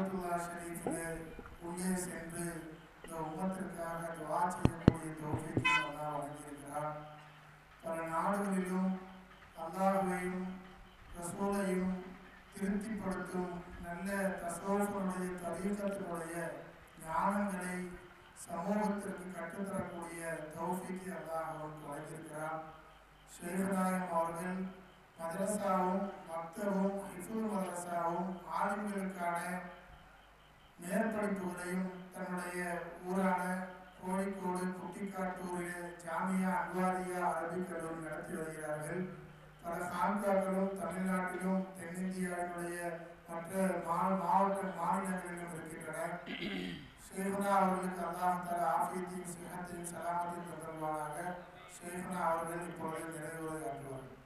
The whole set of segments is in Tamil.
கஅபத்துல்லா ஷரீஃபிலே உள்ளே சென்று இந்த உம்மத்திற்காக துஆ செய்யக்கூடிய தௌஃபீக்கையும் அல்லாஹ் வழங்கியிருக்கிறார். பல நாடுகளிலும் அல்லாஹ்வையும் ரசூலையும் திருப்திப்படுத்தும் நல்ல தஸவ்வுஃபுடைய தரீகத்தினுடைய ஞானங்களை சமூகத்திற்கு கற்றுத்தரக்கூடிய தௌஃபீக்கை அல்லாஹ் அவருக்கு வழங்கியிருக்கிறார். ஷேகுநாயகம் அவர்கள் மதரசாவும் மக்தபும் ஹிஃபுல் மதரசாவும் ஆலிம்களுக்கான மேற்படிப்புகளையும் தன்னுடைய ஊரான கோழிக்கோடு குட்டிக்காட்டூரில் ஜாமியா அன்வாரியா அரபிக் கல்லூரி நடத்தி வருகிறார்கள். பல சான்றாக்களும் தமிழ்நாட்டிலும் தென்னிந்தியாவினுடைய மற்ற மாநிலங்களிலும் இருக்கின்றன. ஷேகுனா அவர்களுக்கு அல்லாஹ் தஆலா ஆஃபியத்தையும் சிஹத்தையும் சலாமத்தையும் தந்தருள்வானாக. ஷேகுனா அவர்கள் இப்பொழுது நிறைவுரை ஆற்றுவார்கள்.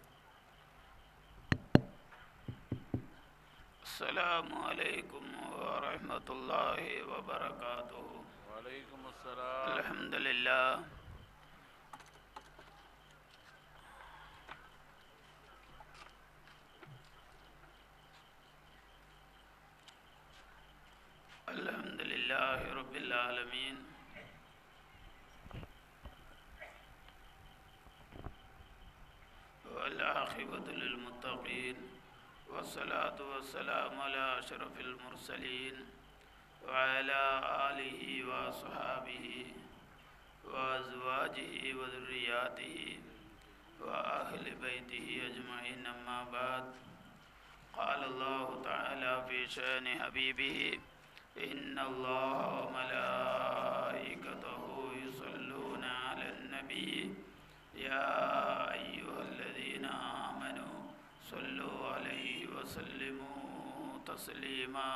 அஸ்ஸலாமு அலைக்கும் வரஹ்மத்துல்லாஹி வபரகாத்துஹு. வலைக்கும் அஸ்ஸலாம். அல்ஹம்துலில்லாஹ். அல்ஹம்துலில்லாஹி ரப்பில் ஆலமீன். வல் ஆகிபத்து லில் முத்தகீன். والصلاة والسلام على أشرف المرسلين وعلى آله وصحابه وأزواجه وذرياته وأهل بيته أجمعين، أما بعد. قال الله تعالى في شأن حبيبه: إن الله وملائكته يصلون على النبي يا أيها الذين آمنوا صلوا عليه وسلموا تسليما.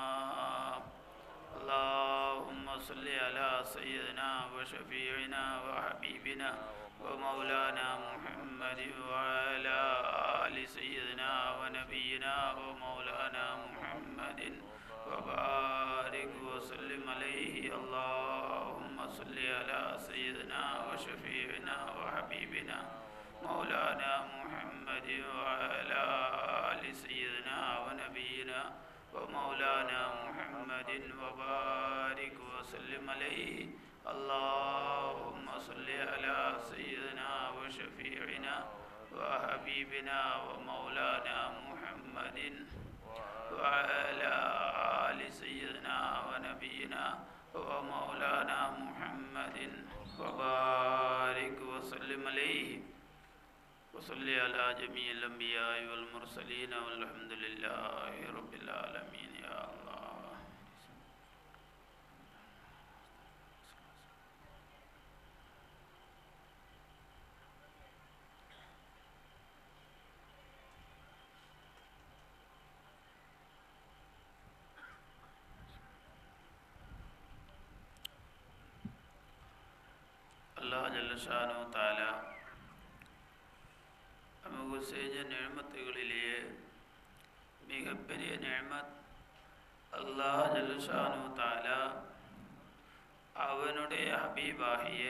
اللهم صل على سيدنا وشفيعنا وحبيبنا ومولانا محمد وعلى آل سيدنا ونبينا ومولانا محمد وبارك وسلم عليه. اللهم صل على سيدنا وشفيعنا وحبيبنا مولانا محمد وعلى آل سيدنا ونبينا ومولانا محمد وبارك وسلم عليه. اللهم صل على سيدنا وشفيعنا وحبيبنا ومولانا محمد وعلى آل سيدنا ونبينا ومولانا محمد وبارك وسلم عليه. وصلي على جميع الأنبياء والمرسلين والحمد لله رب العالمين. يا الله. अल्लाह जल्ल शानो ताला நமக்கு செஞ்ச நிஅமத்துகளிலேயே மிகப்பெரிய நிஅமத் அல்லாஹ் ஜல்லஷானு தஆலா அவனுடைய ஹபீபாகிய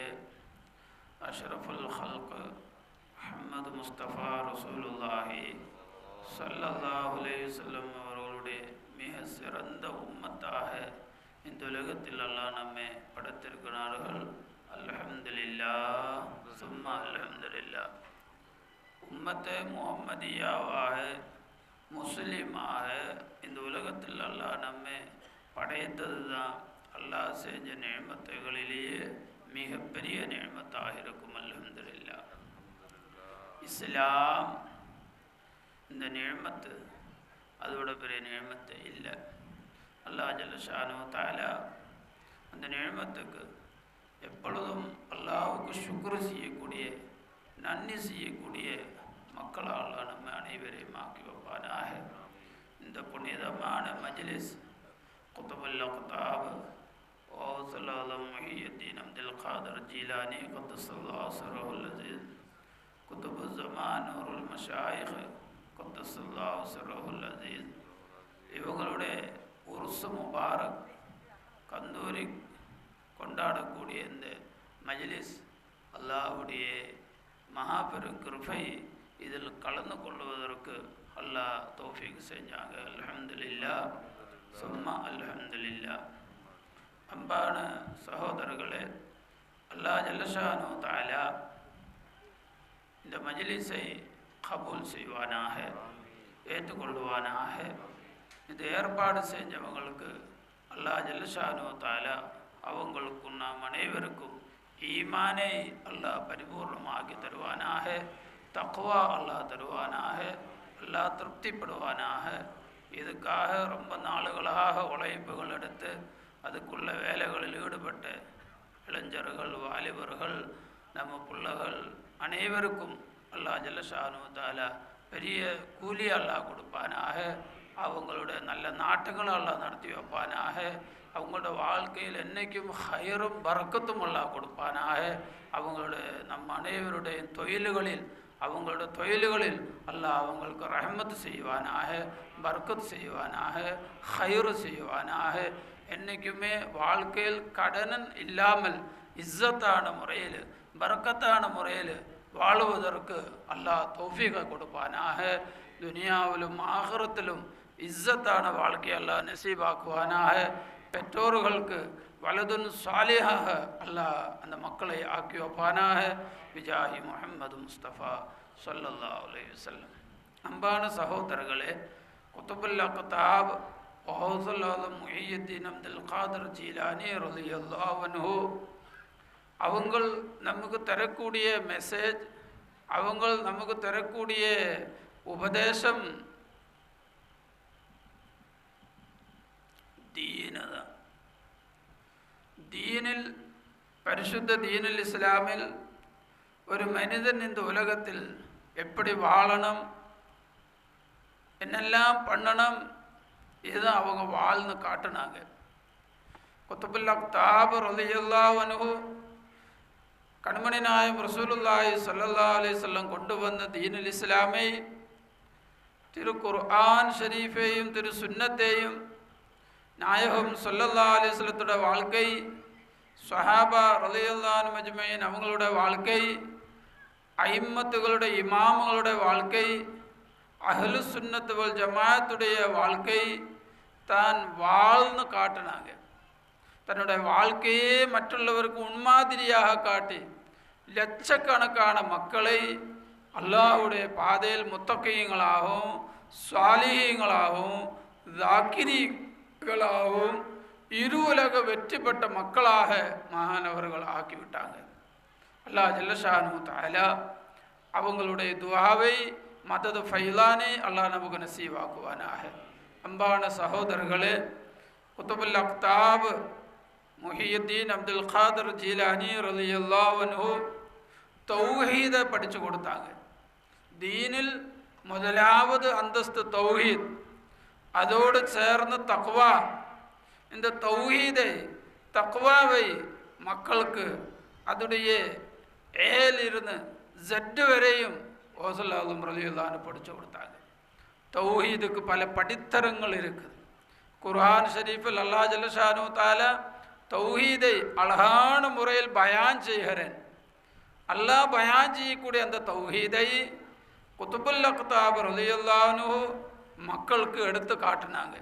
அஷ்ரஃபுல் ஹல்க் முஹம்மது முஸ்தபா ரசூலுல்லாஹி ஸல்லல்லாஹு அலைஹி வஸல்லம் அவர்களுடைய மிக சிறந்த உம்மத்தாக இந்த உலகத்தில் அல்லாஹ் நம்மை படைத்திருக்கிறார்கள். அல்ஹம்துலில்லாஹ் சும்மா அல்ஹம்துலில்லாஹ். உம்மத்தை முஹம்மதியாவாக முஸ்லீமாக இந்த உலகத்தில் அல்லாஹ் நம்மை படைத்தது தான் அல்லாஹ் செஞ்ச நிஅமத்துகளிலேயே மிகப்பெரிய நிஅமத்தாக இருக்கும். அல்ஹம்துலில்லாஹ். இஸ்லாம் இந்த நிஅமத்து அதோட பெரிய நிஅமத்து இல்லை. அல்லாஹ் ஜல்ல ஷானு தஆலா அந்த நிஅமத்துக்கு எப்பொழுதும் அல்லாஹ்வுக்கு ஷுக்ர் செய்யக்கூடிய நன்றி செய்யக்கூடிய மக்களால் நம்ம அனைவரையும் ஆக்கி வைப்பானாக. இந்த புனிதமான மஜ்லிஸ் குதுபுல் அக்தாப் ஓசலாலம் முஹியுத்தீன் அப்துல் காதர் ஜீலானி குத்தஸல்லாஹு சிர்ருல் அஸீஸ் குதுபு ஸமான் நூருல் மஷாயிக் குத்தஸல்லாஹு சிர்ருல் அஸீஸ் இவங்களுடைய உருஸ் முபாரக் கந்தூரி கொண்டாடக்கூடிய இந்த மஜ்லிஸ் அல்லாஹ்வுடைய மகாபெரும் கிருபை இதில் கலந்து கொள்வதற்கு அல்லாஹ் தௌஃபீக் செஞ்சாங்க. அல்ஹம்துலில்லாஹ். சும்மா அல்ஹம்துலில்லா. அன்பான சகோதரர்களே, அல்லாஹ் ஜல்லஷானு தஆலா இந்த மஜ்லிஸை கபூல் செய்வானாக, ஏற்றுக்கொள்வானாக. இது ஏற்பாடு செஞ்சவங்களுக்கு அல்லாஹ் ஜல்லஷானு தஆலா அவங்களுக்கும் நாம் அனைவருக்கும் ஈமானை அல்லாஹ் பரிபூர்ணமாக்கி தருவானாக, தக்வா அல்லாஹ் தருவானாக, அல்லாஹ் திருப்திப்படுவானாக. இதுக்காக ரொம்ப நாளுகளாக உழைப்புகள் எடுத்து அதுக்குள்ள வேலைகளில் ஈடுபட்ட இளைஞர்கள், வாலிபர்கள், நம்ம பிள்ளைகள் அனைவருக்கும் அல்லாஹ் ஜல்லஷானு தஆலா பெரிய கூலி அல்லாஹ் கொடுப்பானாக. அவங்களுடைய நல்ல நாட்டுகளை அல்லாஹ் நடத்தி வைப்பானாக. அவங்களோட வாழ்க்கையில் என்றைக்கும் ஹைரும் பரக்கத்தும் அல்லாஹ் கொடுப்பானாக. அவங்களுடைய நம்ம அனைவருடைய அவங்களோட தொழில்களில் அல்லாஹ் அவங்களுக்கு ரஹ்மத் செய்வானாக, பரக்கத் செய்வானாக, ஹைரு செய்வானாக. என்றைக்குமே வாழ்க்கையில் கடனன் இல்லாமல் இஸ்ஸத்தான முறையில், பரக்கத்தான முறையில் வாழுவதற்கு அல்லாஹ் தௌஃபீகை கொடுப்பானாக. துனியாவிலும் ஆகிரத்திலும் இஸ்ஸத்தான வாழ்க்கை அல்லாஹ் நசீபாக்குவானாக. பெற்றோர்களுக்கு வலதுன் சாலிஹாக அல்லாஹ் அந்த மக்களை ஆக்கி வைப்பானாக. விஜாஹி முஹம்மது முஸ்தபா ஸல்லல்லாஹு அலைஹி வஸல்லம். அன்பான சகோதரர்களே, குதுபுல் அக்தாப் கௌசுல் ஆலம் முஹியுத்தீன் அப்துல் காதிர் ஜீலானி ரலியல்லாஹு அன்ஹு அவங்கள் நமக்கு தரக்கூடிய மெசேஜ், அவங்கள் நமக்கு தரக்கூடிய உபதேசம் ദീനതാണ്. ദീനിൽ, പരിശുദ്ധ ദീനുൽ ഇസ്ലാമിൽ ഒരു മനുഷ്യൻ இந்த உலகத்தில் எப்படி வாழணும், என்னெல்லாம் பண்ணணும், இதுதான் அவங்க வாழ்ந்து காட்டினாங்க. குதுபுல் அக்தாப் ரலியல்லாஹு அன்ஹு கண்மணி நாயகம் ரசூலுல்லாஹி ஸல்லல்லாஹு அலைஹி வஸல்லம் கொண்டு வந்த தீனுல் இஸ்லாமை, திரு குர்ஆன் ஷரீஃபையும் திரு சுன்னத்தையும், நாயகம் ஸல்லல்லாஹு அலைஹி வஸல்லத்தோட வாழ்க்கை, ஸஹாபா ரலியல்லாஹு அன்ஹும் அஜ்மஈன் அவங்களோட வாழ்க்கை, ஐம்மத்துகளுடைய இமாம்களுடைய வாழ்க்கை, அஹ்லு சுன்னத் வல் ஜமாஅத்துடைய வாழ்க்கை தான் வாழ்ந்து காட்டினாங்க. தன்னுடைய வாழ்க்கையே மற்றவருக்கு முன்மாதிரியாக காட்டி லட்சக்கணக்கான மக்களை அல்லாஹ்வுடைய பாதையில் முத்தகீங்களாகவும் சாலிஹீங்களாகவும் ஜாக்கிரீங்களாகவும் இருவுலக வெற்றி பெற்ற மக்களாக மகானவர்கள் ஆக்கிவிட்டாங்க. அல்லாஹ் ஜல்லஷானு தஆலா அவங்களுடைய துஆவை மதது ஃபைலானை அல்லாஹ் நமக்கு நசீவாக்குவானாக. அன்பான சகோதரர்களே, குதுபுல் அக்தாப் முஹியுத்தீன் அப்துல் காதிர் ஜீலானி ரலியல்லாஹு அன்ஹு தௌஹீதை படித்து கொடுத்தாங்க. தீனில் முதலாவது அந்தஸ்து தௌஹீத், அதோடு சேர்ந்த தக்வா. இந்த தௌஹீதை, தக்வாவை மக்களுக்கு அதுடைய ஏலிருந்து ஜெட்டு வரையும் கௌசுல் ஆலம் ரலியல்லாஹு அன்ஹு படித்து கொடுத்தாங்க. தௌஹீதுக்கு பல படித்தரங்கள் இருக்குது. குர்ஆன் ஷரீஃபில் அல்லாஹ் ஜல்லஷானு தஆலா தௌஹீதை அழகான முறையில் பயான் செய்கிறேன். அல்லாஹ் பயான் செய்யக்கூடிய அந்த தௌஹீதை குதுபுல் அக்தாப் ரலியல்லாஹு அன்ஹு மக்களுக்கு எடுத்து காட்டினாங்க.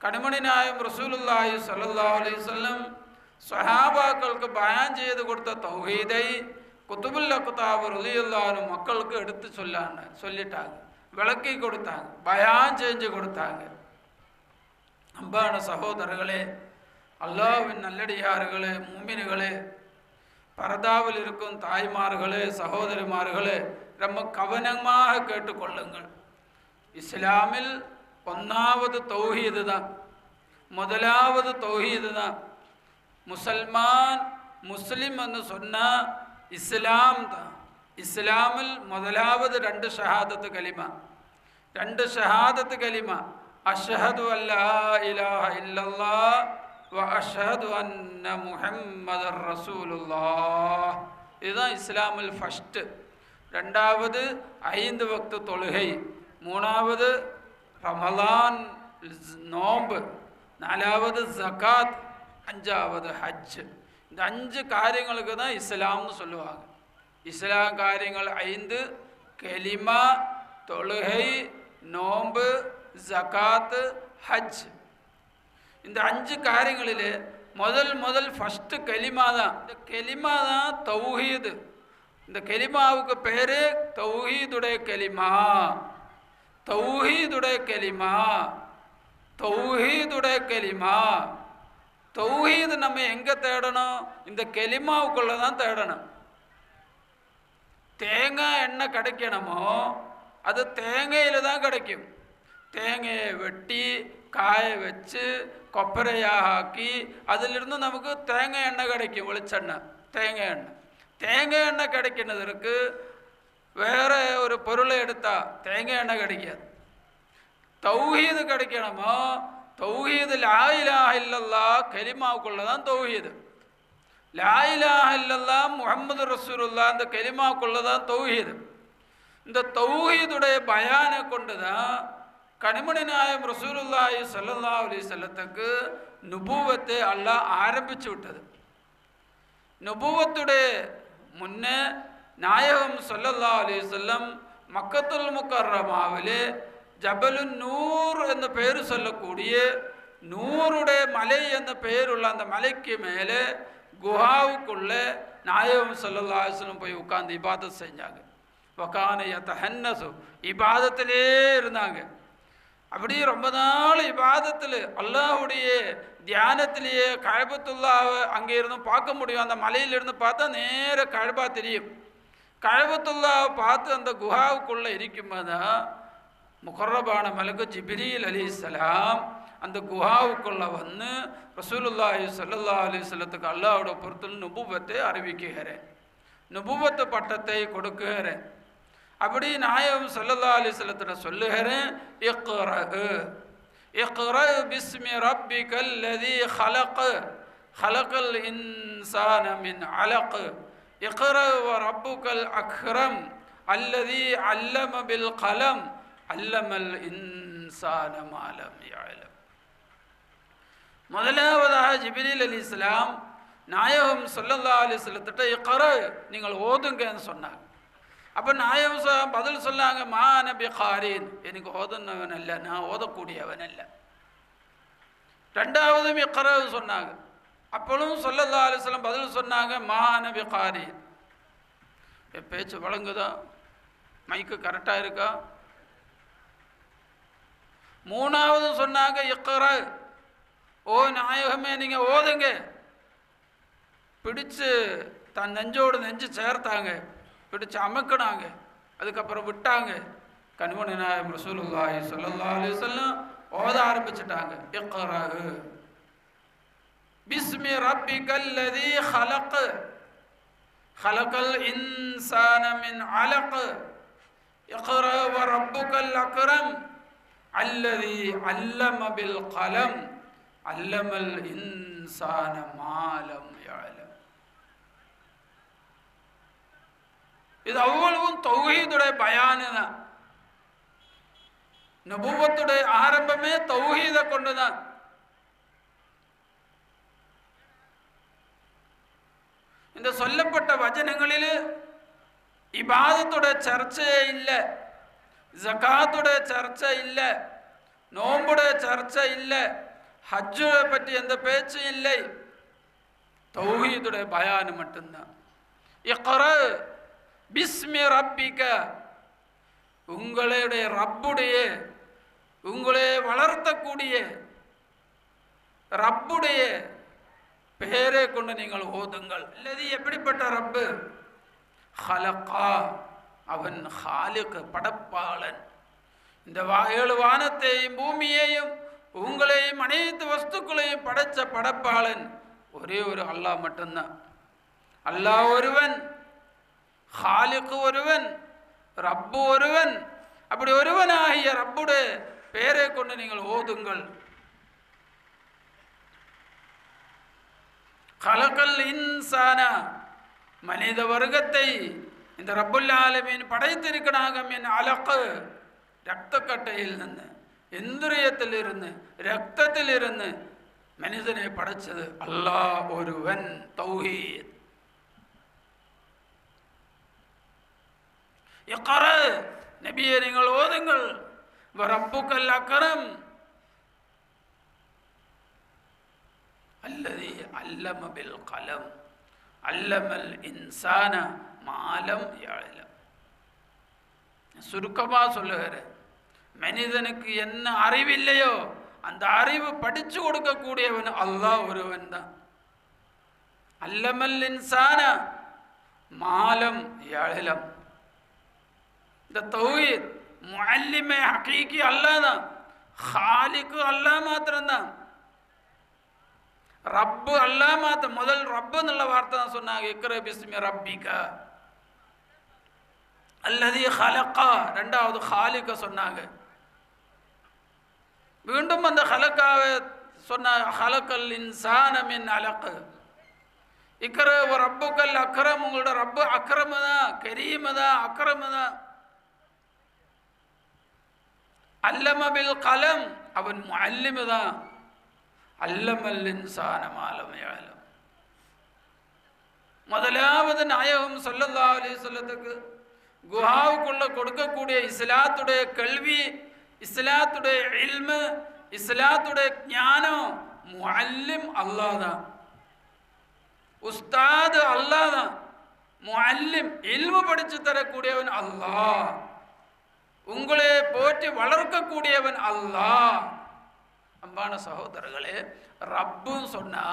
கண்மணி நாயகம் ரசூலுல்லாஹி ஸல்லல்லாஹு அலைஹி வஸல்லம் ஸஹாபாக்களுக்கு பயான் செய்து கொடுத்த தௌஹீதை குதுபுல் அக்தாப் ரலியல்லாஹு அன்ஹு மக்களுக்கு எடுத்து சொல்லிட்டாங்க, விளக்கி கொடுத்தாங்க, பயான் செஞ்சு கொடுத்தாங்க. அன்பான சகோதரர்களே, அல்லாஹ்வின் நல்லடியார்களே, மூமின்களே, பரதாவில் இருக்கும் தாய்மார்களே, சகோதரிமார்களே, ரொம்ப கவனமாக கேட்டுக்கொள்ளுங்கள். இஸ்லாமில் ஒன்றாவது தௌஹீது தான், முதலாவது தௌஹீது தான். முஸ்லிம் என்று சொன்னால் இஸ்லாம் தான். இஸ்லாமில் முதலாவது ரெண்டு ஷஹாதத்து கலிமா, ரெண்டு ஷஹாதத்து கலிமா, அஷ்ஹது அல்லா இலாஹ இல்லல்லாஹ் வ அஷ்ஹது அன்ன முஹம்மதர் ரசூலுல்லாஹ். இதுதான் இஸ்லாமில் ஃபஸ்ட்டு. ரெண்டாவது 5 வக்து தொழுகை, மூணாவது ரமலான் நோன்பு, நாலாவது ஜகாத், அஞ்சாவது ஹஜ். இந்த 5 காரியங்களுக்கு தான் இஸ்லாம்னு சொல்லுவாங்க. இஸ்லாம் காரியங்கள் 5: கலிமா, தொழுகை, நோன்பு, ஜகாத், ஹஜ். இந்த 5 காரியங்களில் முதல் ஃபஸ்ட்டு கலிமா தான். இந்த கலிமா தான் தௌஹீது. இந்த கலிமாவுக்கு பேர் தௌஹீதுடைய கலிமா. தௌஹீதுடைய கலிமா, தௌஹீதுடைய கலிமா. தௌஹீது நம்ம எங்கே தேடணும்? இந்த கலிமாவுக்குள்ளே தான் தேடணும். தேங்காய் எண்ணெய் கிடைக்கணுமோ அது தேங்காயில் தான் கிடைக்கும். தேங்காயை வெட்டி காய வச்சு கொப்பரையாக ஆக்கி அதிலிருந்து நமக்கு தேங்காய் எண்ணெய் கிடைக்கும், வெளிச்செண்ணெய். தேங்காய் எண்ணெய் கிடைக்கிறதுக்கு வேறு ஒரு பொருளை எடுத்தால் தேங்காய் எண்ணெய் கிடைக்காது. தௌஹீது கிடைக்கணுமோ தௌஹீது லா இலாஹ இல்லல்லாஹ் கலிமாவுக்குள்ளே தான் தௌஹீது. லா இலாஹ இல்லல்லாஹ் முஹம்மது ரசூலுல்லாஹ் அந்த கலிமாவுக்குள்ளே தான் தௌஹீது. இந்த தௌஹீதுடைய பயானை கொண்டு தான் கனிமணி நாயம் ரசூலுல்லாஹி ஸல்லல்லாஹு அலைஹி வஸல்லத்துக்கு நுபுவத்தை அல்லாஹ் ஆரம்பித்து விட்டது. நுபுவத்துடைய முன்னே நாயகம் ஸல்லல்லாஹு அலைஹி வஸல்லம் மக்கத்துல் முக்கர்ரமாவிலே ஜபலுன் நூர் என்ற பெயர் சொல்லக்கூடிய நூறுடைய மலை என்ற பெயருள்ள அந்த மலைக்கு மேலே குஹாவுக்குள்ளே நாயகம் ஸல்லல்லாஹு அலைஹி வஸல்லம் போய் உட்கார்ந்து இபாதத் செஞ்சாங்க. வகான யதஹன்னசு இபாதத்திலே இருந்தாங்க. அப்படியே ரொம்ப நாள் இபாதத்தில் அல்லாஹுடைய தியானத்திலேயே கஅபத்துல்லாஹ்வை அங்கே இருந்து பார்க்க முடியும். அந்த மலையிலிருந்து பார்த்தா நேர கஅபா தெரியும். கஅபத்துல்லாஹ்வை பார்த்து அந்த குஹாவுக்குள்ளே இருக்கும்போது தான் முகர்ரபான மலக்கு ஜிப்ரீல் அலைஹிஸ்ஸலாம் அந்த குஹாவுக்குள்ளே வந்து ரசூலுல்லாஹி ஸல்லல்லாஹு அலைஹி வஸல்லத்துக்கு அல்லாஹ்வோட பொறுத்தல் நுபுவத்தை அறிவிக்குகிறேன், நுபுவத்து பட்டத்தை கொடுக்குகிறேன். அப்படி நாயகம் ஸல்லல்லாஹு அலைஹி வஸல்லத்திட்ட சொல்லுகிறேன், இக்ரா பிஸ்மி ரப்பிக்கல் லதீ ஹலக் ஹலக்கல் இன்சான மின் அலக் இக்ரா வ ரப்புக்கல் அக்ரம் அல்லதீ அல்லம பில் கலம் அல்லமல் இன்சான மா லம் யஅலம். முதலாவதாக ஜிப்ரீல் அலைஹிஸ்ஸலாம் நாயகம் ஸல்லல்லாஹு அலைஹி வஸல்லத்திட்ட இக்ரா நீங்கள் ஓதுங்கன்னு சொன்னாங்க. அப்போ நாயகம் பதில் சொன்னாங்க, மா நபி காரீன், எனக்கு ஓதுனவன் அல்ல, நான் ஓதக்கூடியவன் அல்ல. ரெண்டாவதும் இக்ரா சொன்னாங்க. அப்பொழுதும் ஸல்லல்லாஹு அலைஹி வஸல்லம் பதில் சொன்னாங்க, மா நபி காரீன். பேச்சு வழங்குதா? மைக்கு கரெக்டாக இருக்கா? மூணாவது சொன்னாங்க இக்ரா, ஓ நாயகமே நீங்கள் ஓதுங்க. பிடிச்சு தன் நெஞ்சோடு நெஞ்சு சேர்த்தாங்க, பிடிச்சு அமுக்கினாங்க, அதுக்கப்புறம் விட்டாங்க. கனிமணி நாயகம் ரசூலுல்லாஹி ஸல்லல்லாஹு அலைஹி வஸல்லம் ஓத ஆரம்பிச்சிட்டாங்க. இக்ரா பிஸ்மி ரப்பிக்கல் லதீ ஹலக் ஹலக்கல் இன்சான மின் அலக் இக்ரா வ ரப்புக்கல் அக்ரம் அல்லதீ அல்லம பில் கலம் அல்லமல் இன்சான மா லம் யஅலம். இது அவ்வளவும் தௌஹீதுடைய பயானு தான். நபுவத்துடைய ஆரம்பமே தௌஹீதை கொண்டுதான். இந்த சொல்லப்பட்ட வசனங்களில் இபாதத்துடைய சர்ச்சையே இல்லை, ஜகாத்துடைய சர்ச்சை இல்லை, நோம்புடைய சர்ச்சை இல்லை, ஹஜ்ஜை பற்றி எந்த பேச்சும் இல்லை. தௌஹீதுடைய பயானு மட்டும்தான். இக்ரா பிஸ்மி ரப்பிக, உங்களுடைய ரப்புடைய, உங்களை வளர்த்தக்கூடிய ரப்புடைய பெயரை கொண்டு நீங்கள் ஓதுங்கள். அல்லது எப்படிப்பட்ட ரப்பு? ஹலகா, அவன் ஹாலிக், படைப்பாளன். இந்த 7 வானத்தையும் பூமியையும் உங்களையும் அனைத்து வஸ்துக்களையும் படைச்ச படைப்பாளன் ஒரே ஒரு அல்லாஹ் மட்டும்தான். அல்லாஹ் ஒருவன், ஹாலிக் ஒருவன், ரப்பு ஒருவன். அப்படி ஒருவனாகிய ரப்புடைய பெயரை கொண்டு நீங்கள் ஓதுங்கள். கலக்கல் இன்சான, மனித வர்க்கத்தை இந்த ரப்புல் ஆலமீன் படைத்திருக்கிறாங்க. மின் அலக், இரத்தக்கட்டையில் இருந்து, இந்திரியத்தில் இருந்து, இரத்தத்தில் இருந்து மனிதனை படைச்சது அல்லாஹ் ஒருவன். தௌஹீத். இக்ரா, நபியே நீங்கள் ஓதுங்கள். வ ரப்புக்கல் அக்ரம், அல்லதி அல்லம பில் கலம் அல்லமல் இன்சான மாலம் யஅலம். சுருக்கமாக சொல்லுகிறேன், மனிதனுக்கு என்ன அறிவில்லையோ அந்த அறிவு படிச்சு கொடுக்கக்கூடியவன் அல்லாஹ் ஒருவன் தான். அல்லமல் இன்சான மாலம் யஅலம். இந்த தௌஹீத் முஅல்லிமே ஹகீகி அல்லாஹ் தான், ஹாலிக்கு அல்லாஹ் மாத்திரம்தான், ரப்பு அல்லாஹ் மாத்திரம். முதல் ரப்பு நல்ல வார்த்தை தான் சொன்னாங்க, இக்ரா பிஸ்மி ரப்பிக அல்லதி ஹலக்கா. ரெண்டாவது ஹாலிக்க சொன்னாங்க. மீண்டும் அந்த ஹலக்காவை சொன்ன, ஹலக்கல் இன்சான மின் அலக். இக்ரா ரப்புக்கல் அக்ரம். உங்களோட ரப்பு அக்ரம தான், கரீம தான், அக்ரம தான். அல்லம பில் கலம், அவன் முஅல்லிம் தான். அல்லமல் இன்சான மாலம் யஅலம். முதலாவது நாயகம் ஸல்லல்லாஹு அலைஹி வஸல்லத்துக்கு குஹாவுக்குள்ள கொடுக்கக்கூடிய இஸ்லாத்துடைய கல்வி, இஸ்லாத்துடைய இல்மு, இஸ்லாத்துடைய ஞானம் முஅல்லிம் அல்லாஹ் தான், உஸ்தாது அல்லாஹ் தான். முஅல்லிம் இல்மு படிச்சு தரக்கூடியவன் அல்லாஹ், உங்களை போற்றி வளர்க்கக்கூடியவன் அல்லாஹ். அன்பான சகோதரர்களே, ரப்புன்னு சொன்னா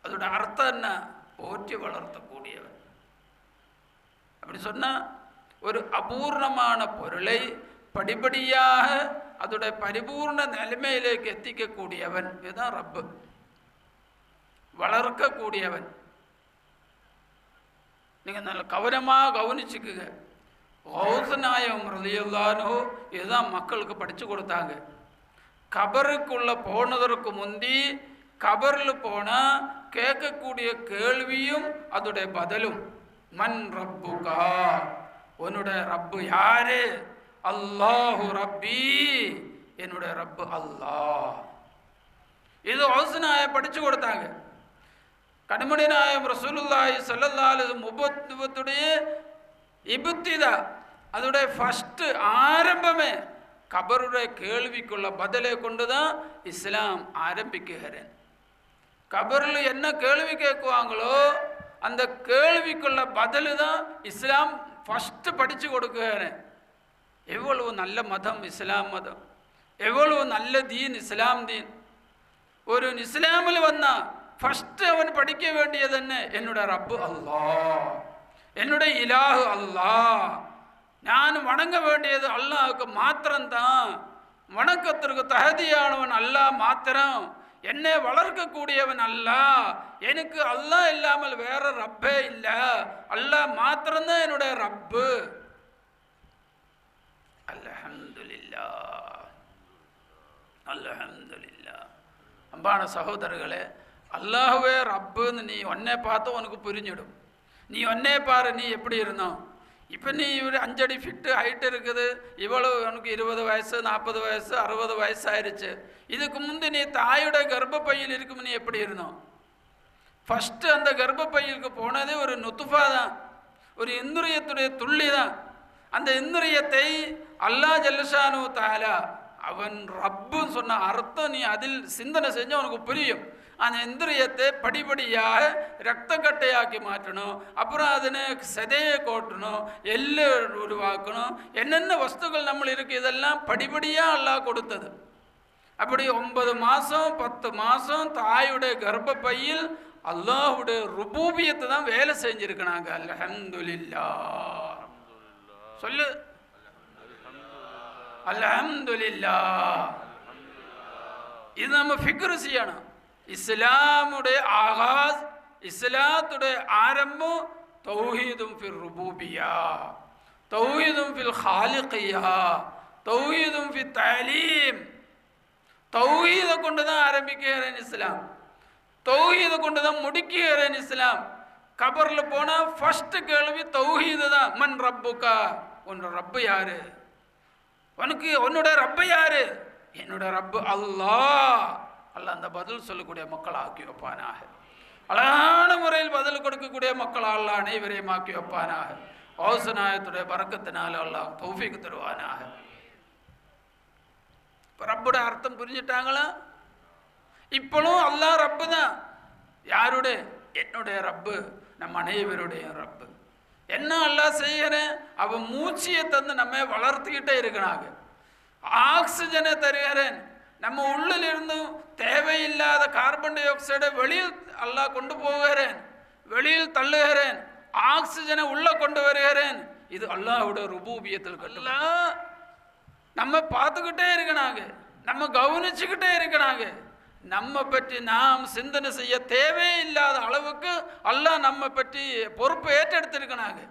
அதோட அர்த்தம் என்ன? போற்றி வளர்த்தக்கூடியவன். அப்படி சொன்னா ஒரு அபூர்ணமான பொருளை படிப்படியாக அதோட பரிபூர்ண நிலைமையிലേക്ക് எத்திக்கக்கூடியவன், இதுதான் ரப்பு. வளர்க்கக்கூடியவன். நீங்க நல்ல கவனமாக கவனிச்சுக்குங்க. கௌஸ் நாயகம் ரலியல்லாஹு அன்ஹு இதுதான் மக்களுக்கு படிச்சு கொடுத்தாங்க. கபருக்குள்ள போனதற்கு முந்தி கபரில் போனா கேட்கக்கூடிய கேள்வியும் அதோடைய பதிலும், மன் ரப்புகா, உன்னுடைய ரப்பு யாரு? அல்லாஹு ரப்பி, என்னுடைய ரப்பு அல்லாஹ். இது கௌஸ் நாயகம் படிச்சு கொடுத்தாங்க. கண்மணி நாயகம் ரசூலுல்லாஹி ஸல்லல்லாஹு அலைஹி வஸல்லம் முபத்துடைய இபுத்திதா, அதோடைய ஃபர்ஸ்ட் ஆரம்பமே கபருடைய கேள்விக்குள்ள பதிலை கொண்டுதான் இஸ்லாம் ஆரம்பிக்கிறேன். கபரில் என்ன கேள்வி கேட்குவாங்களோ அந்த கேள்விக்குள்ள பதில் தான் இஸ்லாம் ஃபர்ஸ்ட் படிச்சு கொடுக்கிறேன். எவ்வளவு நல்ல மதம் இஸ்லாம் மதம், எவ்வளவு நல்ல தீன் இஸ்லாம் தீன். ஒரு இஸ்லாமில் வந்தா ஃபர்ஸ்ட் அவன் படிக்க வேண்டியது என்ன? என்னோட ரப்பு அல்லாஹ், என்னுடைய இலாஹு அல்லாஹ், நான் வணங்க வேண்டியது அல்லாஹுக்கு மாத்திரம்தான், வணக்கத்திற்கு தகுதியானவன் அல்லாஹ் மாத்திரம், என்னை வளர்க்கக்கூடியவன் அல்லாஹ், எனக்கு அல்லாஹ் இல்லாமல் வேற ரப்பே இல்லை, அல்லாஹ் மாத்திரம்தான் என்னுடைய ரப்பு. அல்ஹம்துலில்லாஹ், அல்ஹம்துலில்லாஹ். அன்பான சகோதரர்களே, அல்லாஹ்வே ரப்புன்னு நீ ஒன்னே பார்த்து உனக்கு புரிஞ்சிடும். நீ ஒன்னே பாரு, நீ எப்படி இருந்தோம். இப்போ நீ ஒரு 5 அடி ஃபிட்டு ஹைட் இருக்குது, இவ்வளவு உனக்கு 20 வயசு 40 வயசு 60 வயசு ஆயிடுச்சு. இதுக்கு முந்தி நீ தாயோட கர்ப்பப்பையில் இருக்கும், நீ எப்படி இருந்தோம்? ஃபஸ்ட்டு அந்த கர்ப்பப்பையிலுக்கு போனதே ஒரு நுத்துஃபா தான், ஒரு இந்திரியத்துடைய துள்ளி தான். அந்த இந்திரியத்தை அல்லாஹ் ஜல்லஷானு தஆலா அவன் ரப்புன்னு சொன்ன அர்த்தம் நீ அதில் சிந்தனை செஞ்சு உனக்கு புரியும். அந்த இந்திரியத்தை படிப்படியாக ரத்த கட்டையாக்கி மாற்றணும், அப்புறம் அதனை சதையை கோட்டணும், எள்ளு உருவாக்கணும், என்னென்ன வஸ்துக்கள் நம்ம இருக்குது இதெல்லாம் படிப்படியாக அல்லாஹ் கொடுத்தது. அப்படி 9 மாதம் 10 மாதம் தாயுடைய கர்ப்பப்பையில் அல்லாஹ்வுடைய ருபூபியத்தை தான் வேலை செஞ்சுருக்கிறாங்க. அல்ஹம்துலில்லாஹ் சொல்லு, அல்ஹம்துலில்லாஹ். இது நம்ம ஃபிக்ரு செய்யணும். இஸ்லாமுடைய ஆகாஸ், இஸ்லாத்துடைய ஆரம்பம் தௌஹீதும் ஃபில் ருபூபியா, தௌஹீதும் ஃபில் ஹாலிகியா, தௌஹீதும் ஃபில் தலீம். தௌஹீதை கொண்டு தான் ஆரம்பிக்கிறேன் இஸ்லாம், தௌஹீதை கொண்டு தான் முடிக்கிறேன் இஸ்லாம். கபரில் போனால் ஃபர்ஸ்ட் கேள்வி தௌஹீது தான். மன் ரப்புக்கா, உன்னோட ரப்பு யாரு? உனக்கு உன்னோட ரப்பு யாரு? என்னோட ரப்பு அல்லாஹ். அல்லாஹ் அந்த பதில் சொல்லக்கூடிய மக்கள் ஆக்கி வைப்பானாக. அழகான முறையில் பதில் கொடுக்கக்கூடிய மக்கள் அல்லாஹ் அனைவரையும் ஆக்கி வைப்பானாக. ஔசநாயத்துடைய பரக்கத்தினால அல்லாஹ் தௌஃபீக் தருவானாக. இப்போ ரப்புடைய அர்த்தம் புரிஞ்சுட்டாங்களா? இப்பளும் அல்லாஹ் ரப்பு தான். யாருடைய? என்னுடைய ரப்பு, நம் அனைவருடைய ரப்பு. என்ன அல்லாஹ் செய்கிறேன்? அவன் மூச்சியை தந்து நம்ம வளர்த்துக்கிட்டே இருக்கிறாங்க. ஆக்சிஜனை தருகிறேன். நம்ம உள்ளில் இருந்தும் தேவையில்லாத கார்பன் டை ஆக்சைடை வெளியில் அல்லாஹ் கொண்டு போகிறேன், வெளியில் தள்ளுகிறேன். ஆக்சிஜனை உள்ள கொண்டு வருகிறேன். இது அல்லாஹ்வுடைய ருபூபியத்தில் கட்டளை. நம்ம பார்த்துக்கிட்டே இருக்கிறாங்க, நம்ம கவனிச்சுக்கிட்டே இருக்கிறாங்க. நம்ம பற்றி நாம் சிந்தனை செய்ய தேவையில்லாத அளவுக்கு அல்லாஹ் நம்ம பற்றி பொறுப்பு ஏற்றெடுத்திருக்கிறாங்க.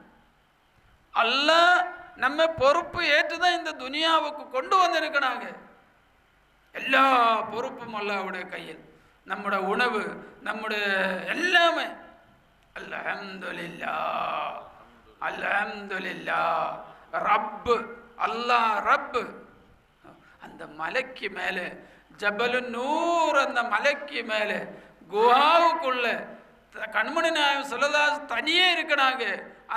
அல்லாஹ் நம்ம பொறுப்பு ஏற்றுதான் இந்த துனியாவுக்கு கொண்டு வந்திருக்கிறாங்க. எல்லா பொறுப்பும் அல்லாஹ்வுடைய கையில். நம்முடைய உணவு, நம்முடைய எல்லாமே. அல்ஹம்துலில்லாஹ், அல்ஹம்துலில்லாஹ். ரப்பு, அல்லாஹ் ரப்பு. அந்த மலைக்கு மேலே, ஜபலு நூர் அந்த மலைக்கு மேலே குஹாவுக்குள்ள கண்மணி நாயகம் ஸல்லல்லாஹு தனியே இருக்கிறாங்க.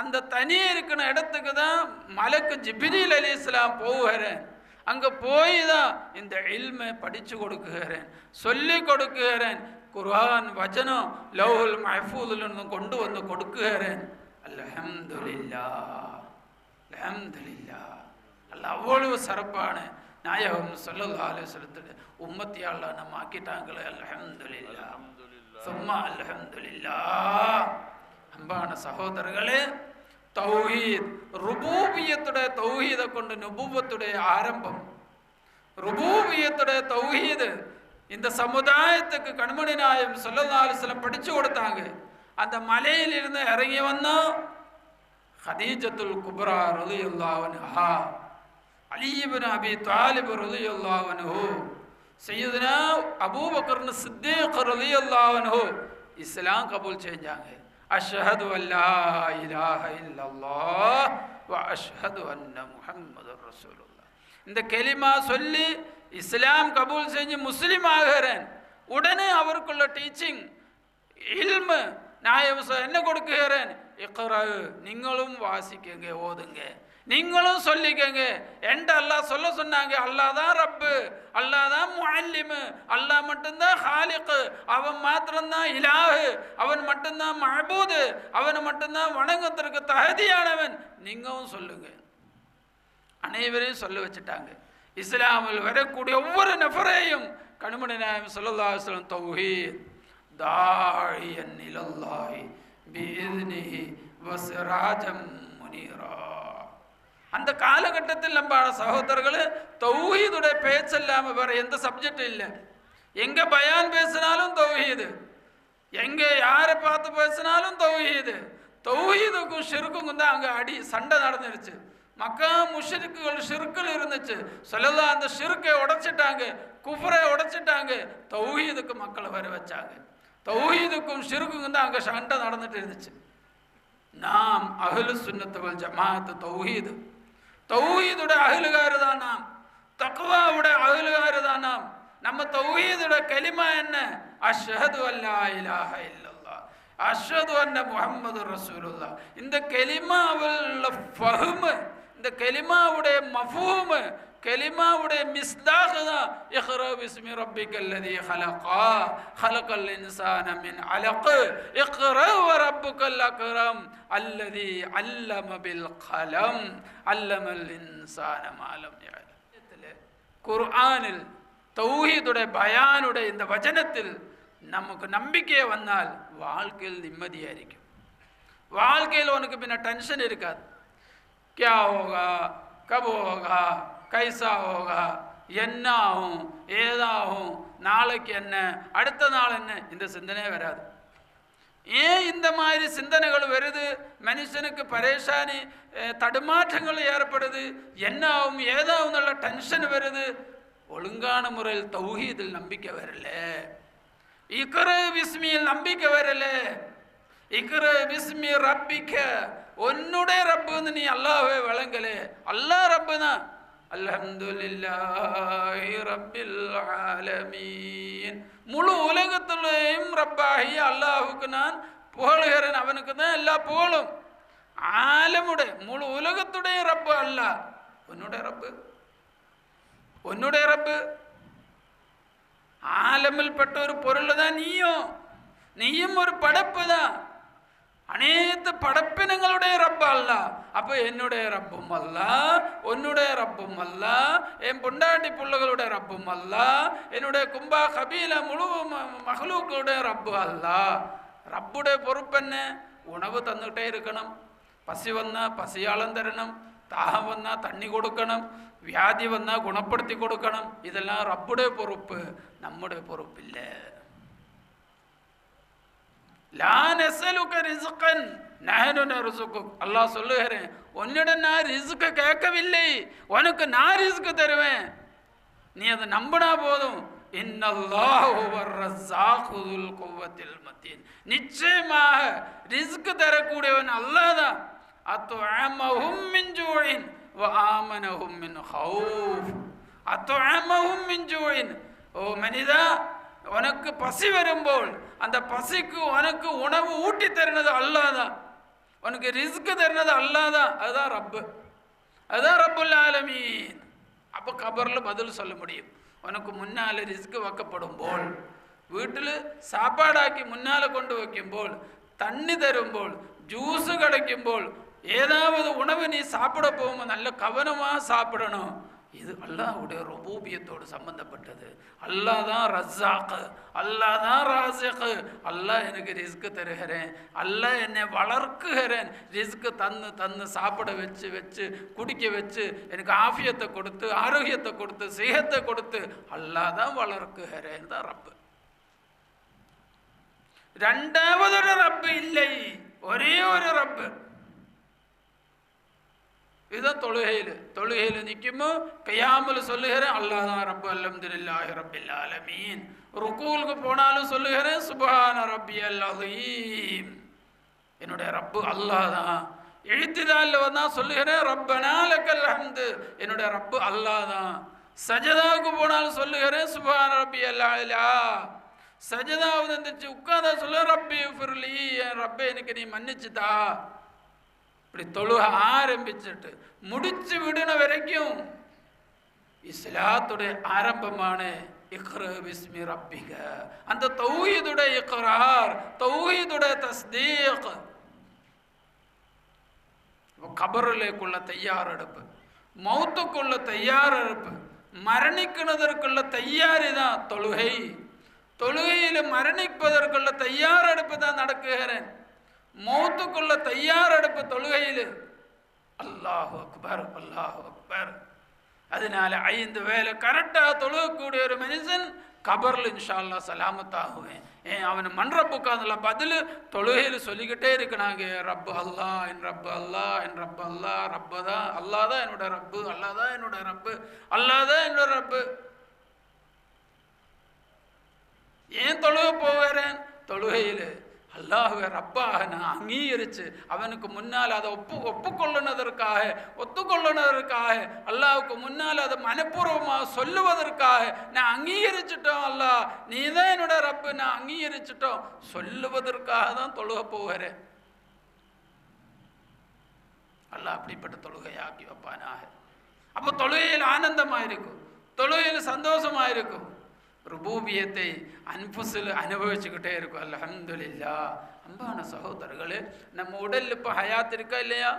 அந்த தனியே இருக்கிற இடத்துக்கு தான் மலக்கு ஜிப்ரீல் அலைஹிஸ்ஸலாம் போகிறேன். அங்கே போய் தான் இந்த இல்மை படித்து கொடுக்குகிறேன், சொல்லி கொடுக்குகிறேன். குர்ஆன் வசனம் லௌஹுல் மஹ்ஃபூதிலிருந்து கொண்டு வந்து கொடுக்குகிறேன். அல்ஹம்துலில்லாஹ், அல்ஹம்துலில்லாஹ். அல்லாஹ் அவ்வளவு சிறப்பான நாயகம் ஸல்லல்லாஹு அலைஹி வஸல்லம் உம்மத்தியால நம்ம ஆக்கிட்டாங்களே. அல்ஹம்துலில்லாஹ், சும்மா அல்ஹம்துலில்லாஹ். அன்பான சகோதரர்களே, தௌஹீத், ருபூபியத்துடைய தௌஹீதை கொண்டு நுபுவத்துடைய ஆரம்பம். ருபூபியத்துடைய தௌஹீது இந்த சமுதாயத்துக்கு கண்மணி நாயகம் ஸல்லல்லாஹு அலைஹி வஸல்லம் படிச்சு கொடுத்தாங்க. அந்த மலையிலிருந்து இறங்கி வந்தோம். ஹதீஜத்துல் குப்ரா ரலியல்லாஹு அன்ஹா, அலி இப்னு அபி தாலிப் ரலியல்லாஹு அன்ஹு, சையதுனா அபூபக்கர் சித்தீக் ரலியல்லாஹு அன்ஹு இஸ்லாம் கபூல் செஞ்சாங்க. அஷ்ஹது அல்லா இலாஹ இல்லல்லாஹ் வ அஷ்ஹது அன்ன முஹம்மதுர் ரசூலுல்லாஹ். இந்த கலிமா சொல்லி இஸ்லாம் கபூல் செஞ்சு முஸ்லீம் ஆகிறேன். உடனே அவருக்குள்ள டீச்சிங் இல்மு நாயகம் என்ன கொடுக்குகிறேன்? இக்ரா, நீங்களும் வாசிக்கங்க, ஓதுங்க, நீங்களும் சொல்லிக்கங்க. என்கிட்ட அல்லாஹ் சொல்ல சொன்னாங்க. அல்லாஹ் தான் ரப்பு, அல்லாஹ் தான் முஅல்லிமு, அல்லாஹ் மட்டும்தான் ஹாலிக்கு, அவன் மாத்திரம்தான் இலாஹு, அவன் மட்டும்தான் மஅபூது, அவனை மட்டும்தான் வணங்கத்திற்கு தகுதியானவன். நீங்களும் சொல்லுங்க. அனைவரையும் சொல்ல வச்சுட்டாங்க. இஸ்லாமில் வரக்கூடிய ஒவ்வொரு நபரையும் கண்மணி நாயகம் ஸல்லல்லாஹு அலைஹி வஸல்லம் தௌஹீத் தாஇயன் இலல்லாஹி பிஇذنஹி வஸராஜம் முனீரா. அந்த காலகட்டத்தில் நம்ம சகோதரர்களே தௌஹீதுடைய பேச்சு இல்லாம வேற எந்த சப்ஜெக்ட் இல்லை. எங்க பயான் பேசினாலும் தௌஹீது, எங்க யாரை பார்த்து பேசினாலும் தௌஹீது. தௌஹீதுக்கும் ஷிர்க்குக்கும் தான் அங்க அடி சண்டை நடந்துருச்சு. மக்கா முஷ்ரிக்குகள் ஷிர்க்குல இருந்துச்சு. ஸல்லல்லாஹு அந்த ஷிர்க்கை உடைச்சிட்டாங்க, குஃப்ரை உடைச்சிட்டாங்க, தௌஹீதுக்கு மக்களை வர வச்சாங்க. தௌஹீதுக்கும் ஷிர்க்குக்கும் தான் அங்க சண்டை நடந்துட்டு இருந்துச்சு. நாம் அஹ்லு சுன்னத் வல் ஜமாஅத் தௌஹீது, தௌஹீதுடைய அஹ்லுகார் தான் நாம், தக்வாவுடைய அஹ்லுகார் தான் நாம். நம்ம தௌஹீதுடைய கலிமா என்ன? அஷ்ஹது அல்லா இலாஹ இல்லல்லாஹ், அஷ்ஹது அன்ன முஹம்மதுர் ரசூலுல்லாஹ். இந்த கலிமாவுல் ஃபஹ்ம், இந்த கலிமாவுடைய மஃபூம், கலிமாவுடைய மிஸ்தாக் தான் இக்ரா பிஸ்மி ரப்பிக்கல்லதி ஹலகா ஹலகல் இன்சான மின் அலக் இக்ரா வ ரப்புக்கல் அக்ரம் அல்லதி அல்லம பில் கலம் அல்லமல் இன்சான மா லம் யஅலம். குர்ஆனில் தௌஹீதுடைய பயானுடைய இந்த வசனத்தில் நமக்கு நம்பிக்கை வந்தால் வாழ்க்கையில் நிம்மதியாக இருக்கும். வாழ்க்கையில் உனக்கு பின்ன டென்ஷன் இருக்காது. क्या होगा, कब होगा, कैसा होगा, என்ன ஆகும், ஏதாகும், நாளைக்கு என்ன, அடுத்த நாள் என்ன, இந்த சிந்தனையே வராது. ஏன் இந்த மாதிரி சிந்தனைகள் வருது? மனுஷனுக்கு பரேஷானி, தடுமாற்றங்கள் ஏற்படுது, என்ன ஆகும் ஏதாகும் நல்ல டென்ஷன் வருது. ஒழுங்கான முறையில் தௌஹீதில் நம்பிக்கை வரல, இக்ரா பிஸ்மியில் நம்பிக்கை வரல. இக்ரா பிஸ்மி ரப்பிக்க, உன்னுடைய ரப்புன்னு நீ அல்லாஹ்வே வழங்கலே. அல்லாஹ் ரப்பு தான். அல்ஹம்துலில்லாஹி ரப்பில் ஆலமீன். முழு உலகத்திலேயும் ரப்பாகி அல்லாஹுக்கு நான் புகழுகிறேன். அவனுக்கு தான் எல்லா புகழும். ஆலமுடைய முழு உலகத்துடைய ரப்பு அல்லாஹ். உன்னுடைய ரப்பு, உன்னுடைய ரப்பு. ஆலமில் பட்ட ஒரு பொருள் தான் நீயும். நீயும் ஒரு படைப்பு தான். அனைத்து படைப்பினங்களுடைய ரப்பு அல்ல. அப்போ என்னுடைய ரப்பும் அல்ல, உன்னுடைய ரப்பும் அல்ல, என் பொண்டாட்டி பிள்ளைகளுடைய ரப்பும் அல்ல, என்னுடைய கும்பா கபீல முழு மகளுக்களுடைய ரப்பு அல்ல. ரப்புடைய பொறுப்பு என்ன? உணவு தந்துகிட்டே இருக்கணும், பசி வந்தால் பசியாளம் தரணும், தாகம் வந்தால் தண்ணி கொடுக்கணும், வியாதி வந்தால் குணப்படுத்தி கொடுக்கணும். இதெல்லாம் ரப்புடைய பொறுப்பு, நம்முடைய பொறுப்பு இல்லை. அல்லாஹ் சொல்லுகிறேன், உன்னிடம் நான் ரிஸ்க் கேட்கவில்லை, உனக்கு நான் ரிஸ்க் தருவேன், நீ அதை நம்பினா போதும். நிச்சயமாக ரிஸ்க் தரக்கூடியவன் அல்லாஹ் தான். அத்அமஹும் மின் ஜூஇன் வ ஆமனஹும் மின் ஹௌஃப். அத்அமஹும் மின் ஜூஇன், ஓ மனிதா, உனக்கு பசி வரும்போது அந்த பசிக்கு உனக்கு உணவு ஊட்டி தருனது அல்லாஹ் தான், உனக்கு ரிஸ்க் தருனது அல்லாஹ் தான். அதுதான் ரப்பு, அதுதான் ரப்புல் ஆலமீன். அப்போ கபரில் பதில் சொல்ல முடியும். உனக்கு முன்னால் ரிஸ்க் வைக்கப்படும் போல், வீட்டில் சாப்பாடாக்கி முன்னால் கொண்டு வைக்கும்போல், தண்ணி தரும்போல், ஜூஸு கிடைக்கும்போல், ஏதாவது உணவு நீ சாப்பிட போகும்போது நல்ல கவனமாக சாப்பிடணும். இது அல்லாஹ்வுடைய ரபூபியத்தோடு சம்பந்தப்பட்டது. அல்லாஹ் தான் ரஸாக், அல்லாஹ் தான் ராஸிக். அல்லாஹ் எனக்கு ரிஸ்க் தருகிறேன், அல்லாஹ் என்னை வளர்க்குகிறேன். ரிஸ்க் தந்து தந்து சாப்பிட வச்சு வச்சு குடிக்க வச்சு எனக்கு ஆஃபியத்தை கொடுத்து ஆரோக்கியத்தை கொடுத்து சேகத்தை கொடுத்து அல்லாஹ் தான் வளர்க்குகிறேன் தான் ரப்பு. ரெண்டாவது ஒரு ரப்பு இல்லை, ஒரே ஒரு ரப்பு. இதுதான் தொழுகையில் நிற்குமோ கையாமல் சொல்லுகிறேன் அல்லாஹ் தான் ரப்பு, அல்ஹம்துலில்லாஹி ரப்பில் ஆலமீன். ருக்கூலுக்கு போனாலும் சொல்லுகிறேன் சுப்ஹான ரப்பியல் அஸீம், என்னுடைய ரப்பு அல்லாஹ் தான். எழுத்திதாலில் வந்தால் சொல்லுகிறேன் ரப்பனா லக்கல் ஹம்து, என்னுடைய ரப்பு அல்லாஹ் தான். சஜதாவுக்கு போனாலும் சொல்லுகிறேன் சுப்ஹான ரப்பியல் அலா. சஜதாவது இருந்துச்சு உட்கார்ந்தா சொல்ல ரப்பி ஃபிர்லி, என் ரப்பை எனக்கு நீ மன்னிச்சுதா. இப்படி தொழுக ஆரம்பிச்சுட்டு முடிச்சு விடுன வரைக்கும் இஸ்லாத்துடைய ஆரம்பமான இக்ரா பிஸ்மி ரப்பிக, அந்த தௌஹீதுடைய இக்ரார், தௌஹீதுடைய தஸ்தீக். கபருக்குள்ள தயாரெடுப்பு, மௌத்துக்குள்ள தயாரெடுப்பு, மரணிக்கிறதற்குள்ள தயாரி தான் தொழுகை. தொழுகையில் மரணிப்பதற்குள்ள தயாரெடுப்பு தான் நடக்குகிறேன். மௌத்துக்குள்ள தயாரெடுப்பு தொழுகையில். அல்லாஹு அக்பர், அல்லாஹு அக்பர். அதனால 5 வேளை கரெக்டாக தொழுகக்கூடிய ஒரு மனுஷன் கபரில் இன்ஷா அல்லாஹ் சலாமத்தாகுவேன். அவன் மண்ரப்புக்கு அதில் பதில் தொழுகையில் சொல்லிக்கிட்டே இருக்கிறாங்க, ரப்பு அல்லாஹ், என் ரப்பு அல்லாஹ், என் ரப்பு அல்லாஹ், ரப்பு தான் அல்லாஹ் தான் என்னோட ரப்பு, அல்லாஹ் தான் என்னோட ரப்பு, அல்லாஹ் தான் என்னோட ரப்பு. ஏன் தொழுகை போகிறேன்? தொழுகையில் அல்லாஹுவை ரப்பாக நான் அங்கீகரித்து அவனுக்கு முன்னால் அதை ஒப்புக்கொள்ளுனதற்காக, ஒத்துக்கொள்ளுனதற்காக, அல்லாஹுக்கு முன்னால் அதை மனப்பூர்வமாக சொல்லுவதற்காக நான் அங்கீகரிச்சிட்டோம். அல்லாஹ் நீ தான் என்னோட ரப்பு, நான் அங்கீகரிச்சிட்டோம் சொல்லுவதற்காக தான் தொழுகை போகிறேன். அல்லாஹ் அப்படிப்பட்ட தொழுகையாக்கி வைப்பானாக. அப்போ தொழுகையில் ஆனந்தமாக இருக்கும், தொழுகையில் சந்தோஷமாக இருக்கும். ருபூபியத்தை அன்புசில் அனுபவிச்சுக்கிட்டே இருக்கும். அல்ஹம்துலில்லாஹ். அன்பான சகோதரர்களே, நம்ம உடல் இப்போ ஹயாத் இருக்கா இல்லையா?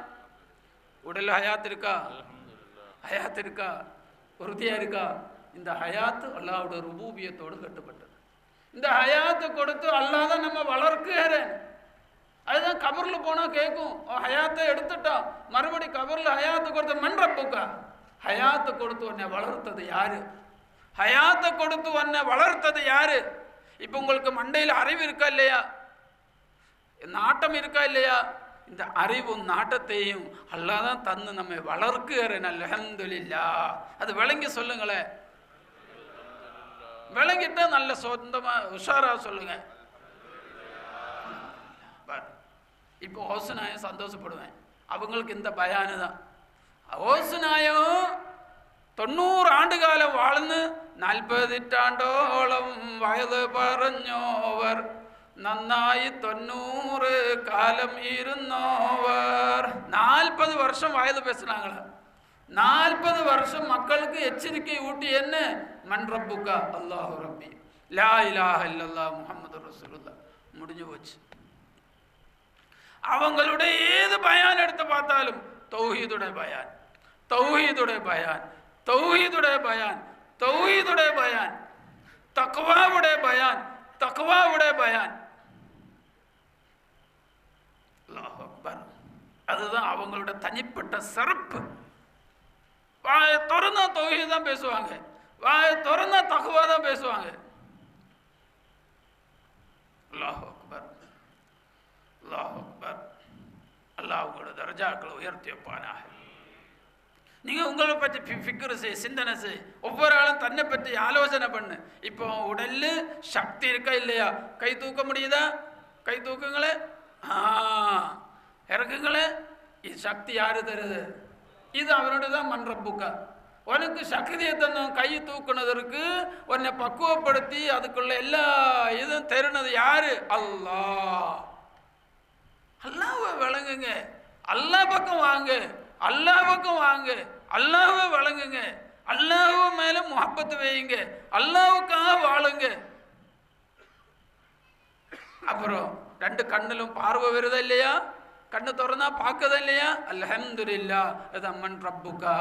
உடல் ஹயாத் இருக்கா? ஹயாத் இருக்கா? உறுதியாக இருக்கா? இந்த ஹயாத்து அல்லாஹ்வோட ருபூபியத்தோடு கட்டுப்பட்டது. இந்த ஹயாத்தை கொடுத்து அல்லாஹ் தான் நம்ம வளர்க்குகிறேன். அதுதான் கபரில் போனால் கேட்கும், ஹயாத்தை எடுத்துட்டோம், மறுபடி கபரில் ஹயாத்தை கொடுத்த மண் ரப்புக்கா. ஹயாத்தை கொடுத்து உன்னை வளர்த்தது யாரு? ஹயாத்தை கொடுத்து உன்னை வளர்த்தது யாரு? இப்போ உங்களுக்கு மண்டையில் அறிவு இருக்கா இல்லையா? நாட்டம் இருக்கா இல்லையா? இந்த அறிவும் நாட்டத்தையும் அல்லாஹ் தான் தந்து நம்மை வளர்க்குகிறேன். அல்ஹம்துலில்லாஹ். அது விளங்கி சொல்லுங்களேன். விளங்கிட்டா நல்ல சொந்தமாக உஷாரா சொல்லுங்க. இப்போ ஓசுநாயம் சந்தோஷப்படுவேன், அவங்களுக்கு இந்த பயானு தான். ஓசுநாயம் 90 ஆண்டு காலம் வாழ்ந்து 40 ആണ്ടോളം വയത് പറഞ്ഞോവർ, നന്നായി 90 കാലം ഇരുന്നോവർ. 40 வருஷம் வயது பேசுனாங்களா? 40 வருஷம் மக்களுக்கு எச்சரிக்கை ஊட்டி என்ன? மன் ரப்புக்கா? அல்லாஹு ரப்பி, லா இலாஹ இல்லல்லாஹ் முஹம்மது ரசூலுல்லாஹ். முடிஞ்சு போச்சு. அவங்களுடைய ஏது பயான் எடுத்து பார்த்தாலும் தௌஹீதுடைய பயான், தௌஹீதுடைய பயான், தௌஹீதுடைய பயான், தௌஹீதுடைய பயான், தக்வாவுடைய பயான், தக்வாவுடைய பயான். அல்லாஹ் அக்பர். அதுதான் அவங்களோட தனிப்பட்ட சிறப்பு. வாயை திறந்தா தௌஹீத் தான் பேசுவாங்க, வாயை திறந்தா தக்வா தான் பேசுவாங்க. அல்லாஹ் அக்பர், அல்லாஹ் அக்பர். அல்லாஹ் உங்களோட தர்ஜாக்களை உயர்த்தி வைப்பானாக. நீங்க உங்களை பற்றி ஃபிக்ர் செய், சிந்தனை செய். ஒவ்வொரு ஆளும் தன்னை பற்றி ஆலோசனை பண்ணு. இப்போ உடல்ல சக்தி இருக்கா இல்லையா? கை தூக்க முடியுதா? கை தூக்குங்களே, இறக்குங்களே. இது சக்தி யாரு தருது? இது அவனோட தான் மன்றப்புக்கா. உனக்கு சக்தியை தந்தோம் கை தூக்குனதற்கு, உன்னை பக்குவப்படுத்தி அதுக்குள்ள எல்லா இதுவும் தருனது யாரு? அல்லாஹ். அல்லாஹ்வை வழங்குங்க, அல்லாஹ் பக்கம் வாங்க, அல்லாஹ் பக்கம் வாங்க, அல்லாஹ்வை வழங்குங்க, அல்லாஹ் மேல முஹப்பத் வையுங்க, அல்லாஹ்வுக்காக வாழுங்க. அப்புறம் ரெண்டு கண்ணிலும் பார்வை வருதா இல்லையா? கண்ணு திறந்தா பார்க்கதா இல்லையா? அல்ஹம்துலில்லாஹ் இதம்மன் ரப்புக்கா.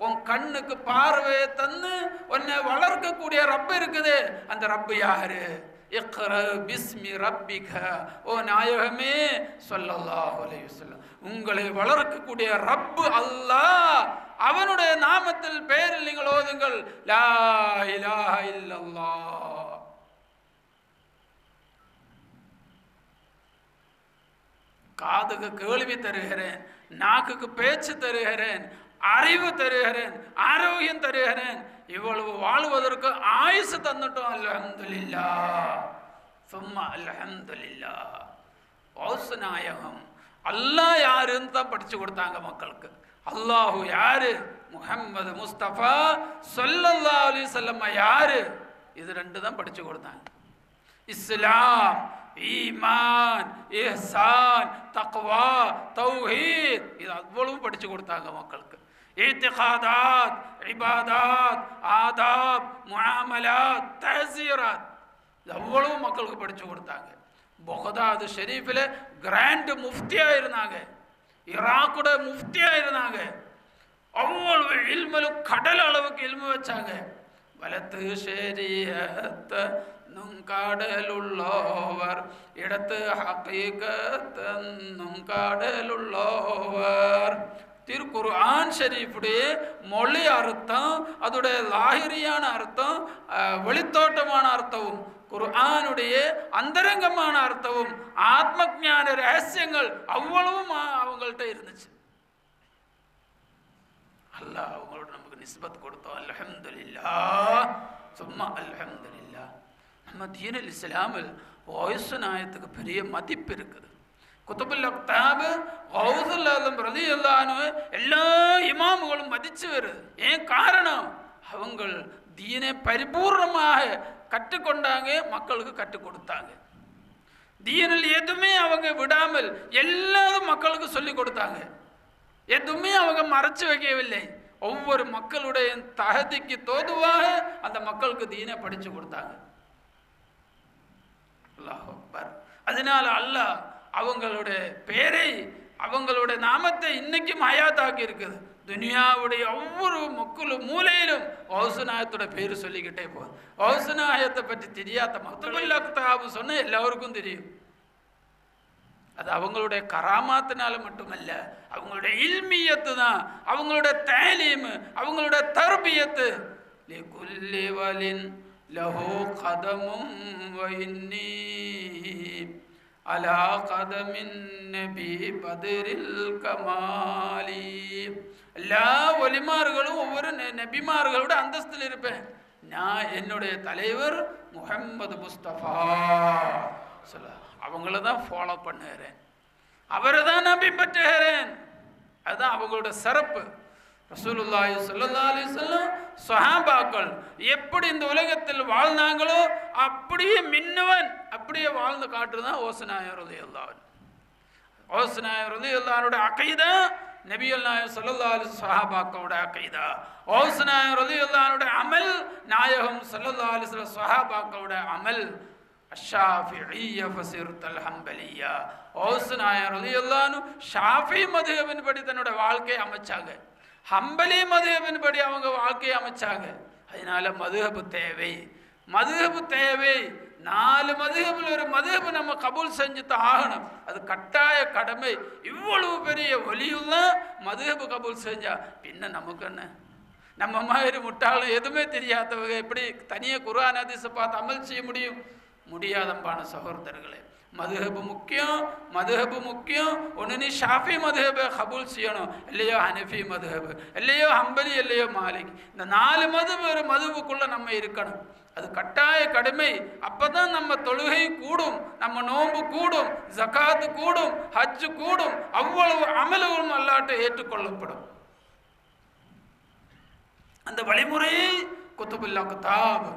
உன் கண்ணுக்கு பார்வையை தந்து உன்னை வளர்க்கக்கூடிய ரப்பு இருக்குது. அந்த ரப்பு யாரு? இக்ரா பிஸ்மி ரப்பிக. ஓ நாயகமே ஸல்லல்லாஹு அலைஹி வஸல்லம், உங்களை வளர்க்கக்கூடிய ரப்பு அல்லாஹ். அவனுடைய நாமத்தில் பெயரில் நீங்கள் ஓதுங்கள், லா இலாஹ இல்லல்லாஹ். காதுக்கு கேள்வி தருகிறேன், நாக்குக்கு பேச்சு தருகிறேன், அறிவு தருகிறேன், ஆரோக்கியம் தருகிறேன். இவ்வளவு வாழ்வதற்கு ஆயுசு தந்துட்டோம். அல்ஹம்துலில்லாஹ், சும்மா அல்ஹம்துலில்லாஹ். கௌஸ் நாயகம் அல்லாஹ் யாருன்னு தான் படிச்சு கொடுத்தாங்க மக்களுக்கு. அல்லாஹு யாரு? முஹம்மது முஸ்தபா ஸல்லல்லாஹு அலைஹி வஸல்லம் யாரு? இது ரெண்டு தான் படிச்சு கொடுத்தாங்க. இஸ்லாம், ஈமான், இஹ்சான், தக்வா, தௌஹீத், இது அவ்வளவு படிச்சு கொடுத்தாங்க மக்களுக்கு. இத்திகாதாத், இபாதாத், ஆதாப், முஆமலாத், தஹ்சீராத், இது அவ்வளவு மக்களுக்கு படிச்சு கொடுத்தாங்க. பகதாது ஷெரீஃபில் கிராண்ட் முஃப்தியா இருந்தாங்க, ஈராக்குட முஃப்தியா இருந்தாங்க. அவ்வளவு இல்மு, கடல் அளவுக்கு இல்மு வச்சாங்க. வலத்து ஷரீஅத் நுங்காடலுள்ளோவர், இடத்து ஹகீகத் நுங்காடலுள்ளோவர். திருக்குர்ஆன் ஷரீஃபுடைய மொழி அர்த்தம், அதோடைய லாஹிரியான அர்த்தம், வெளித்தோட்டமான அர்த்தமும், குர்ஆனுடைய அந்தரங்கமான அர்த்தமும், ஆத்ம ஞான ரகசியங்கள் அவ்வளவும் அவங்கள்ட்ட இருந்துச்சு. அல்லாஹ் அவங்களோட நமக்கு நிஸ்பத் கொடுத்தோம். அல்ஹம்துலில்லாஹ், சும்மா அல்ஹம்துலில்லாஹ். நம்ம தீனுல் இஸ்லாமில் வயசு நாயத்துக்கு பெரிய மதிப்பு இருக்குது. குத்துபுல் அக்தாப் கௌசுல் ஆலம் ரலியல்லாஹு அன்ஹு எல்லா இமாம்களும் மதிச்சு வருது. ஏன் காரணம்? அவங்க தீனை பரிபூர்ணமாக கற்றுக்கொண்டாங்க, மக்களுக்கு கற்றுக் கொடுத்தாங்க. தீனில் எதுவுமே அவங்க விடாமல் எல்லாரும் மக்களுக்கு சொல்லி கொடுத்தாங்க. எதுவுமே அவங்க மறைச்சு வைக்கவில்லை. ஒவ்வொரு மக்களுடைய தகுதிக்கு தோதுவாக அந்த மக்களுக்கு தீனை படிச்சு கொடுத்தாங்க. அல்லாஹ் அக்பர். அதனால அல்லாஹ் அவங்களுடைய பேரை, அவங்களுடைய நாமத்தை இன்னைக்கும் ஹயாத்தாக்கி இருக்குது. துனியாவுடைய ஒவ்வொரு மக்களும் மூலையிலும் கௌசுநாயத்தோட பேர் சொல்லிக்கிட்டே போகுது. கௌசுநாயத்தை பற்றி தெரியாத மக்துபுல் அக்தாப் சொன்ன எல்லாருக்கும் தெரியும். அது அவங்களுடைய கராமாத்தினால மட்டுமல்ல, அவங்களுடைய இல்மியத்து தான், அவங்களுடைய தாலீம், அவங்களுடைய தர்பியத்து. லிகுல்லி வலின் லஹு கதமும் வஇன்னி அலா கதமின் நபி பத்ரில் கமாலி. எல்லா ஒலிமார்களும் ஒவ்வொரு நபிமார்களோட அந்தஸ்தில் இருப்பேன். நான் என்னுடைய தலைவர் முஹம்மது முஸ்தபா சொல்ல அவங்கள தான் ஃபாலோ பண்ணுகிறேன், அவரை தான் நான் பின்பற்றுகிறேன். அதுதான் அவங்களோட சிறப்பு. ரசூலுல்லாஹி ஸல்லல்லாஹு அலைஹி வஸல்லம் சஹாபாக்கள் எப்படி இந்த உலகத்தில் வாழ்ந்தாங்களோ அப்படியே மின்னுவன், அப்படியே வாழ்ந்து காட்டுறதான் ஓசனாயர் ரலியல்லாஹு அன்ஹு. ஓசனாயர் ரலியல்லாஹு அன்ஹுடைய அகீதா நபிகள் நாயகம் ஸல்லல்லாஹு அலைஹி வஸல்லம் சஹாபாக்களோட அகீதா. ஓசனாயர் ரலியல்லாஹு அன்ஹுடைய அமல் நாயகம் ஸல்லல்லாஹு அலைஹி வஸல்லம் சஹாபாக்களோட அமல். അശ്ശാഫിഇയ്യ ഫസിർതൽ ഹംബലിയ. ഔസ് நாயர் ரலியல்லாஹு அன்ஹு ஷாஃபி மதுஹபின் படி தன்னோட வாழ்க்கையை அமைச்சாங்க. ஹம்பலி மதுஹபின் படி அவங்க வாழ்க்கையை அமைச்சாங்க. அதனால மதுஹப் தேவை, மதுஹப் தேவை. 4 மதுஹபில் ஒரு மதுஹப் நம்ம கபூல் செஞ்சுதான் ஆகணும். அது கட்டாய கடமை. இவ்வளவு பெரிய ஒலியுள்ள மதுஹப் கபூல் செஞ்சா பின்ன நமக்கு என்ன? நம்ம மாதிரி முட்டாளும் எதுவுமே தெரியாதவங்க எப்படி தனியாக குர்ஆன் ஹதீஸை பார்த்து அமல் செய்ய முடியும்? முடியாதம்பான சகோதரர்களே, மதுஹப் முக்கியம், மதுஹப் முக்கியம். ஒன்று நீ ஷாஃபி மதுஹபை கபூல் செய்யணும், இல்லையோ ஹனஃபி மதுஹப், இல்லையோ ஹம்பலி, இல்லையோ மாலிக். இந்த 4 மதுஹப் ஒரு மதுஹபுக்குள்ள நம்ம இருக்கணும். அது கட்டாய கடமை. அப்பதான் நம்ம தொழுகை கூடும், நம்ம நோன்பு கூடும், ஜகாத்து கூடும், ஹஜ்ஜு கூடும், அவ்வளவு அமல்களும் அல்லாஹ்ட்ட ஏற்றுக்கொள்ளப்படும். அந்த வழிமுறையை குத்துபுல்லா கிதாப்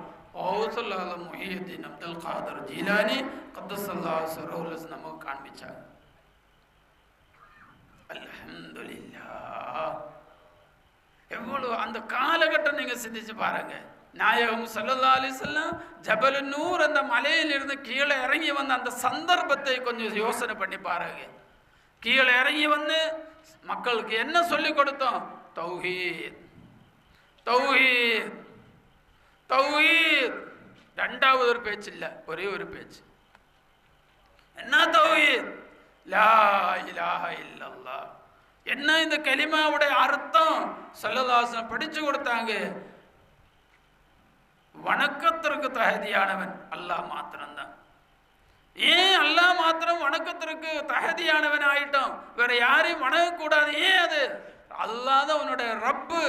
ஔஸுல் முஹியுத்தீன் அப்துல் காதர் ஜீலானி கத்தஸல்லாஹு ஸரஹுல் நமக்கு காண்பிச்சாங்க. அல்ஹம்துலில்லாஹ். எவ்வளவு அந்த காலகட்டம் நீங்க சிந்திச்சு பாருங்க. நாயகம் ஸல்லல்லாஹு அலைஹி வஸல்லம் ஜபல் நூர் அந்த மலையிலிருந்து கீழே இறங்கி வந்த அந்த சந்தர்ப்பத்தை கொஞ்சம் யோசனை பண்ணி பாருங்க. கீழே இறங்கி வந்து மக்களுக்கு என்ன சொல்லி கொடுத்தோம்? தௌஹீத், தௌஹீத், தௌஹீத். 2வது ஒரு பேச்சு இல்லை, ஒரே ஒரு பேச்சு. என்ன தௌஹீத்? லா இலாஹ இல்லல்லாஹ். என்ன இந்த கலிமாவுடைய அர்த்தம்? ஸல்லல்லாஹு அலைஹி வஸல்லம் படிச்சு கொடுத்தாங்க. வணக்கத்திற்கு தகுதியானவன் அல்லாஹ் மாத்திரம்தான். ஏன் அல்லாஹ் மாத்திரம் வணக்கத்திற்கு தகுதியானவன் ஆயிட்டோம்? வேற யாரையும் வணங்கக்கூடாது. ஏன் அது? அல்லாஹ் தான் உன்னுடைய ரப்பு,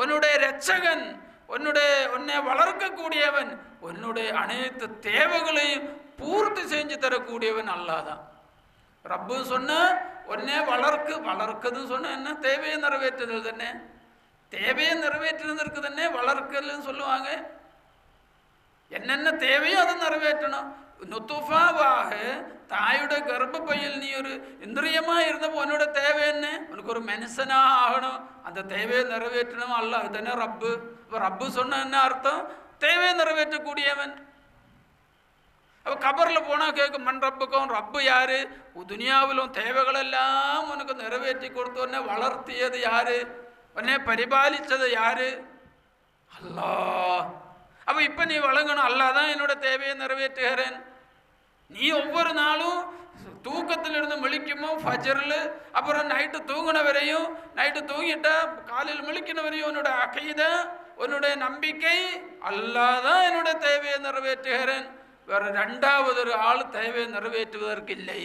உன்னுடைய இரட்சகன், உன்னை வளர்க்கக்கூடியவன், உன்னுடைய அனைத்து தேவைகளையும் பூர்த்தி செஞ்சு தரக்கூடியவன் அல்லாஹ் தான். ரப்பு சொன்ன உன்னை வளர்க்குதுன்னு சொன்ன என்ன? தேவையை நிறைவேற்றுதல் தானே. தேவையை நிறைவேற்றுறதுக்கு தானே வளர்க்கலன்னு சொல்லுவாங்க. என்னென்ன தேவையோ அதை நிறைவேற்றணும். நுத்துஃபாவாக தாயோட கர்ப்பப்பையில் நீ ஒரு இந்திரியமா இருந்தப்போ உன்னோட தேவை என்ன? உனக்கு ஒரு மனுஷனா ஆகணும், அந்த தேவையை நிறைவேற்றணும். அல்லாஹ் தானே ரப்பு. இப்போ ரப்பு சொன்ன என்ன அர்த்தம்? தேவையை நிறைவேற்றக்கூடியவன். அப்போ கபரில் போனால் கேட்கும், மண் ரப்புக்கும், ரப்பு யாரு? துனியாவிலும் தேவைகள் எல்லாம் உனக்கு நிறைவேற்றி கொடுத்து உடனே வளர்த்தியது யாரு? உடனே பரிபாலித்தது யாரு? அல்லாஹ். அப்போ இப்போ நீ வழங்கணும், அல்லாஹ் தான் என்னோட தேவையை நிறைவேற்றுகிறேன். நீ ஒவ்வொரு நாளும் தூக்கத்திலிருந்து முழிக்குமோ ஃபஜ்ரில், அப்புறம் நைட்டு தூங்கின வரையும், நைட்டு தூங்கிட்டா காலையில் முழிக்கிற வரையும் உன்னோட அகீதா, உன்னுடைய நம்பிக்கை, அல்லாஹ் தான் என்னோட தேவையை நிறைவேற்றுகிறேன். வேற 2வது ஒரு ஆள் தேவையை நிறைவேற்றுவதற்கு இல்லை.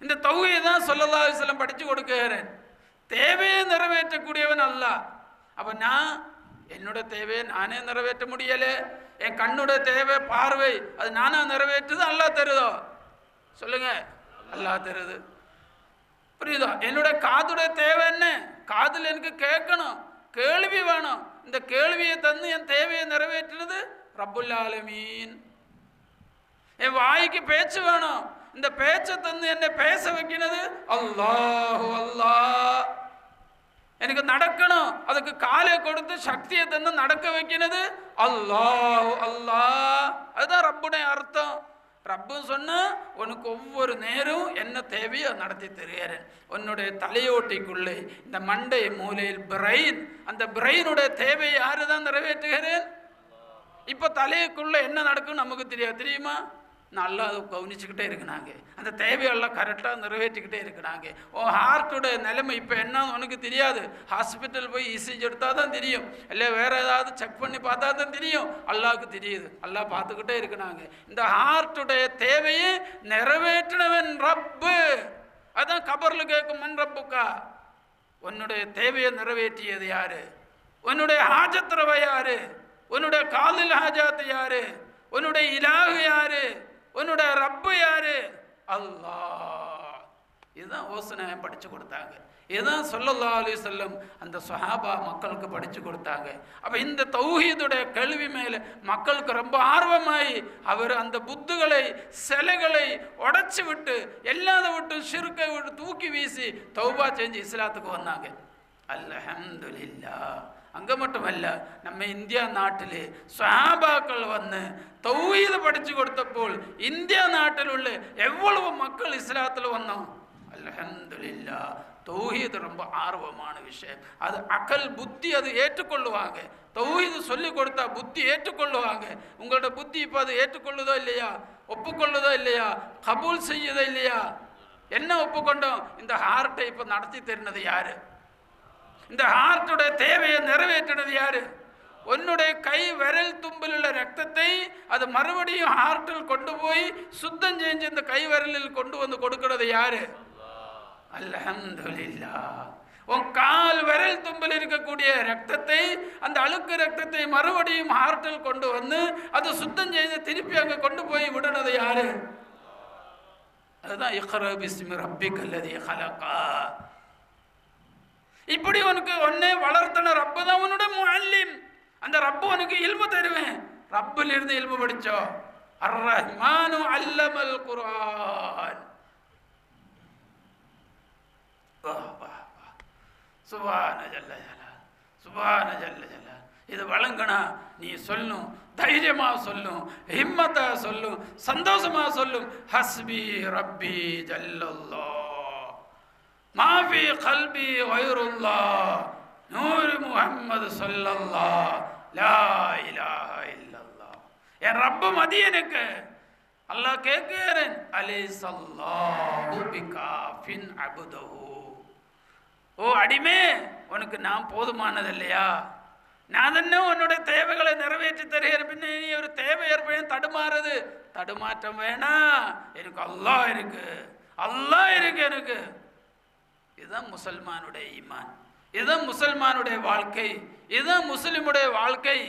இந்த தௌஹீதை தான் ஸல்லல்லாஹு அலைஹி வஸல்லம் படித்து கொடுக்கிறேன். தேவையை நிறைவேற்றக்கூடியவன் அல்லாஹ். அப்போ நான் என்னோட தேவையை நானே நிறைவேற்ற முடியலை. என் கண்ணோட தேவை பார்வை, அது நானா நிறைவேற்றுது? அல்லாஹ் தருதோ? சொல்லுங்க, அல்லாஹ் தருது. புரியுதா? என்னோட காதுடைய தேவை என்ன? காதில் எனக்கு கேட்கணும், கேள்வி வேணும். இந்த கேள்வியை தந்து என் தேவையை நிறைவேற்றுறது ரப்புல் ஆலமீன். என் வாய்க்கு பேச்சு வேணும், இந்த பேச்சை தந்து என்னை பேச வைக்கிறது அல்லாஹு அல்லாஹ். எனக்கு நடக்கணும், அதுக்கு காலை கொடுத்து சக்தியை தந்து நடக்க வைக்கிறது அல்லாஹு அல்லாஹ். அதுதான் ரப்புடைய அர்த்தம். ரப்பு சொன்ன உனக்கு ஒவ்வொரு நேரம் என்ன தேவையோ நடத்தி தருகிறேன். உன்னுடைய தலையோட்டிக்குள்ளே இந்த மண்டை மூலையில் பிரெயின், அந்த பிரெயினுடைய தேவையை யாரு தான் நிறைவேற்றுகிறேன்? இப்போ தலைக்குள்ள என்ன நடக்கும் நமக்கு தெரியுமா? நல்லா அதை கவனிச்சுக்கிட்டே இருக்கிறாங்க. அந்த தேவையெல்லாம் கரெக்டாக நிறைவேற்றிக்கிட்டே இருக்கிறாங்க. ஹார்ட்டோட நிலைமை இப்போ என்ன உனக்கு தெரியாது. ஹாஸ்பிட்டல் போய் இசிஜி எடுத்தால் தான் தெரியும், இல்லை வேற ஏதாவது செக் பண்ணி பார்த்தா தான் தெரியும். அல்லாஹ்க்கு தெரியுது, அல்லாஹ் பார்த்துக்கிட்டே இருக்கிறாங்க. இந்த ஹார்ட்டுடைய தேவையை நிறைவேற்றினவன் ரப்பு. அதான் கபரில் கேட்கும், மன் ரப்புக்கா? உன்னுடைய தேவையை நிறைவேற்றியது யாரு? உன்னுடைய ஹாஜத்ரவை யாரு? உன்னுடைய காலில் ஹாஜாத்து யாரு? உன்னுடைய இலாஹு யாரு? உன்னுடைய ரப்பு யாரு? அல்லாஹ். இதுதான் யோசனை படிச்சு கொடுத்தாங்க. இதுதான் ஸல்லல்லாஹு அலைஹி வஸல்லம் அந்த சஹாபா மக்களுக்கு படிச்சு கொடுத்தாங்க. அப்ப இந்த தௌஹீதுடைய கேள்வி மேல மக்களுக்கு ரொம்ப ஆர்வமாயி அவர் அந்த புத்துகளை, சிலைகளை உடைச்சு விட்டு, எல்லாத விட்டு ஷிர்க்கை விட்டு தூக்கி வீசி தௌபா செஞ்சு இஸ்லாத்துக்கு வந்தாங்க. அல்ஹம்துலில்லாஹ். அங்கே மட்டுமல்ல, நம்ம இந்தியா நாட்டில் சஹாபாக்கள் வந்து தௌஹீதை படித்து கொடுத்தപ്പോൾ இந்தியா நாட்டில் உள்ள எவ்வளவு மக்கள் இஸ்லாத்தில் வந்தோம். அல்ஹம்துலில்லாஹ். தௌஹீது ரொம்ப ஆர்வமான விஷயம். அது அகல் புத்தி அது ஏற்றுக்கொள்ளுவாங்க. தௌஹீது சொல்லி கொடுத்தா புத்தி ஏற்றுக்கொள்ளுவாங்க. உங்களோட புத்தி இப்போ அது ஏற்றுக்கொள்ளுதோ இல்லையா, ஒப்புக்கொள்ளுதோ இல்லையா, கபூல் செய்யுதோ இல்லையா? என்ன ஒப்புக்கொண்டோம்? இந்த ஹார்ட்டை இப்போ நடத்தி தருனது யாரு? இந்த ஹார்ட்டுடைய தேவையை நிறைவேற்றினது யாரு? உன்னுடைய கை விரல் தும்பில் உள்ள ரத்தத்தை அது மறுபடியும் ஹார்ட்டில் கொண்டு போய் சுத்தம் செஞ்சு இந்த கை விரலில் கொண்டு வந்து கொடுக்கிறது யாரு? அல்ஹம்துலில்லாஹ். உன் கால் விரல் தும்பில் இருக்கக்கூடிய ரத்தத்தை, அந்த அழுக்கு ரத்தத்தை மறுபடியும் ஹார்ட்டில் கொண்டு வந்து அது சுத்தம் செய்து திருப்பி அங்கே கொண்டு போய் விடுனது யாரு? அதுதான் இக்ரா பிஸ்மி ரப்பிக்கல் லதீ ஹலகா. இப்படி உனக்கு ஒன்னே வளர்த்தன ரப்பு தான் உன்னோட முஅல்லிம். அந்த ரப்பு உனக்கு இல்மு தருவேன். ரப்பில் இருந்து இல்மு படிச்சோ. அர் ரஹ்மானு அல்லமல் குர்ஆன். சுபான ஜல்ல ஜலால், சுபான ஜல்ல ஜலால். இது வழங்கினா நீ சொல்லும், தைரியமா சொல்லும், ஹிம்மத்தா சொல்லும், சந்தோஷமா சொல்லும். ஹஸ்பி ரப்பி ஜல்லல்லாஹ் மாஃபி கல்பி வைருல்லாஹ் நூறு முஹம்மது ஸல்லல்லாஹ் லா இலாஹ இல்லல்லாஹ். என் ரப்பு மதி எனக்கு. அல்லாஹ் கேட்கிறேன், அலைஸல்லாஹு பிகாஃபின் அப்தஹு. ஓ அடிமே, உனக்கு நான் போதுமானது இல்லையா? நான் தானே உன்னோட தேவைகளை நிறைவேற்றி தருகிறேன். பின்ன நீ ஒரு தேவை ஏற்படும் தடுமாறுது. தடுமாற்றம் வேணாம். எனக்கு அல்லாஹ் இருக்கு, அல்லாஹ் இருக்கு எனக்கு. இதுதான் முசல்மானுடைய ஈமான். இதுதான் முசல்மானுடைய வாழ்க்கை. இதுதான் முஸ்லிமுடைய வாழ்க்கை.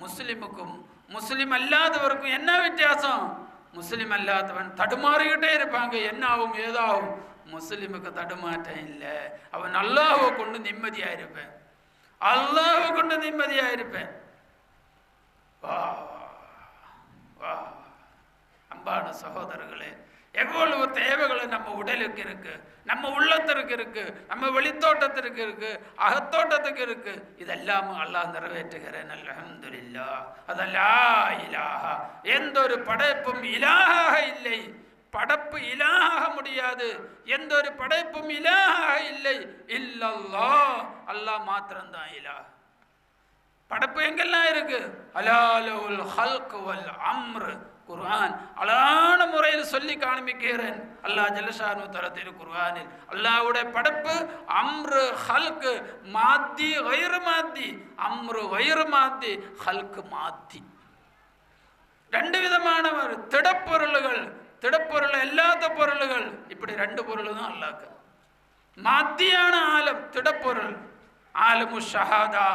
முஸ்லிமுக்கும் முஸ்லிம் அல்லாதவருக்கும் என்ன வித்தியாசம்? முஸ்லிம் அல்லாதவன் தடுமாறிக்கிட்டே இருப்பாங்க, என்ன ஆகும் ஏதாகும். முஸ்லிமுக்கு தடுமாற்றம் இல்லை. அவன் அல்லாஹ்வை கொண்டு நிம்மதியா இருப்பேன், அல்லாஹ்வை கொண்டு நிம்மதியா இருப்பேன். வா வா அன்பான சகோதரர்களே, எவ்வளவு தேவைகளை நம்ம உடலுக்கு இருக்கு, நம்ம உள்ளத்திற்கு இருக்கு, நம்ம வெளித்தோட்டத்திற்கு இருக்கு, அகத்தோட்டத்துக்கு இருக்கு. இதெல்லாம் அல்லாஹ் நிறைவேற்றுகிறேன். அல்ஹம்துலில்லாஹ். அதல்லா இலாஹா. எந்த ஒரு படைப்பும் இலாஹாக இல்லை. படைப்பு இலாஹாக முடியாது. எந்த ஒரு படைப்பும் இலாஹாக இல்லை. இல்லல்லாஹ். அல்லாஹ் மாத்திரம்தான் இலாஹ். படைப்பு எங்கெல்லாம் இருக்கு? அலாலுல் ஹல்க் வல் அம்ர். குர்ஆன் அழகான முறையில் சொல்லி காண்பிக்கிறேன். அல்லாஹ் ஜல்லஷானு தஆலா திருக்குர்ஆனில் அல்லாஹ்வுடைய படைப்பு அம்ரு ஹல்க், மாத்தி கைர் மாத்தி. அம்ரு கைர் மாத்தி, ஹல்க் மாத்தி. ரெண்டு விதமான திடப்பொருள்கள். திடப்பொருள் எல்லாத்த பொருள்கள் இப்படி ரெண்டு பொருள் தான் அல்லாஹ்க்கு. மாத்தியான ஆலம் திடப்பொருள். ஆலமு ஷஹாதா,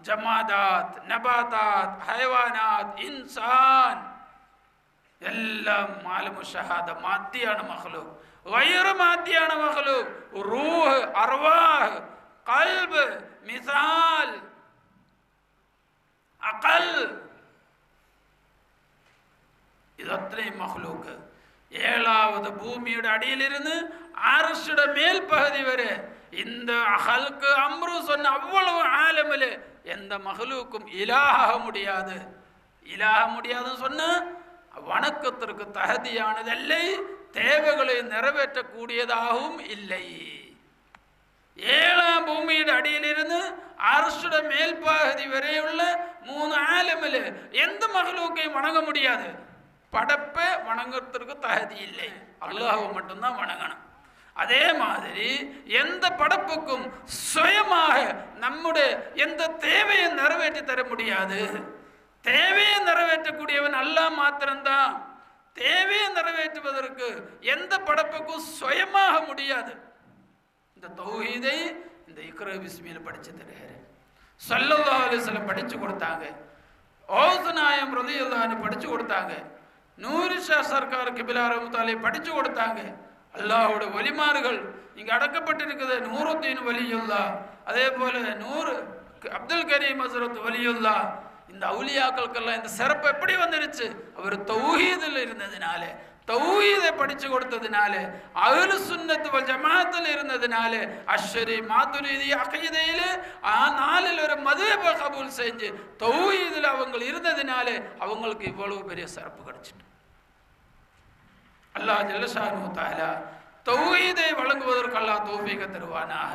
ஜமாதாத், நபாதாத், ஹைவானாத், இன்சான் எல்லாம் ஆலமு ஷஹாதா மாத்தியான மஹ்லூக். கைர் மாத்தியான மஹ்லூக் ரூஹ், அர்வாஹ், கல்ப், மிசால், அகல். இது அத்தனை மஹ்லூக். ஏழாவது பூமியோட அடியிலிருந்து அரசுட மேல் பகுதி வரை இந்த அகலுக்கு அம்ரு சொன்ன அவ்வளவு ஆலமில் எந்த மஹ்லூக்கும் இலாக முடியாது. இலாக முடியாதுன்னு சொன்ன வணக்கத்திற்கு தகுதியானதில்லை, தேவைகளை நிறைவேற்றக்கூடியதாகவும் இல்லை. ஏழாம் பூமியோட அடியிலிருந்து அரசுட மேல் பகுதி வரை உள்ள மூணு ஆலமில் எந்த மஹ்லூக்கையும் வணங்க முடியாது. படைப்பை வணங்குறதுக்கு தகுதி இல்லை. அல்லாஹ்வை மட்டும்தான் வணங்கணும். அதே மாதிரி எந்த படைப்புக்கும் சுயமாக நம்முடைய எந்த தேவையை நிறைவேற்றி தர முடியாது. தேவையை நிறைவேற்றக்கூடியவன் அல்லாஹ் மாத்திரம்தான். தேவையை நிறைவேற்றுவதற்கு எந்த படைப்புக்கும் சுயமாக முடியாது. இந்த தௌஹீதை இந்த இக்ரா பிஸ்மியில் படிச்சு தருகிறேன். ஸல்லல்லாஹு அலைஹி வஸல்லம் படிச்சு கொடுத்தாங்க. ஔஸ் நாயம் ரலியல்லாஹு அன்ஹு படிச்சு கொடுத்தாங்க. நூறு ஷா சர்க்கார் கிபிலா ரஹ்மத்துல்லாஹி படிச்சு கொடுத்தாங்க. அல்லாஹ்வோட வலிமார்கள் இங்க அடக்கப்பட்டிருக்குது. நூருத்தீன் வலியுல்லாஹ், அதே போல நூறு அப்துல் கரீம் ஹஸ்ரத் வலியுல்லாஹ். இந்த அவுலியாக்களுக்கெல்லாம் இந்த சிறப்பு எப்படி வந்துருச்சு? அவர் தௌஹீதில் இருந்ததுனால, தௌஹீதை படிச்சு கொடுத்ததுனால, அஹ்லு சுன்னத் வல் ஜமாஅத்தில் இருந்ததுனால, அஷ்ஷரி மாதுரிதி அகீதையில 4ல் ஒரு மதுஹபை கபூல் செஞ்சு தௌஹீதில் அவங்க இருந்ததுனால அவங்களுக்கு இவ்வளவு பெரிய சிறப்பு கிடைச்சிட்டு. அல்லாஹ் ஜல்ல ஷானு தஆலா தௌஹீதை வழங்குவதற்கு அல்லாஹ் தௌஃபீக தருவானாக.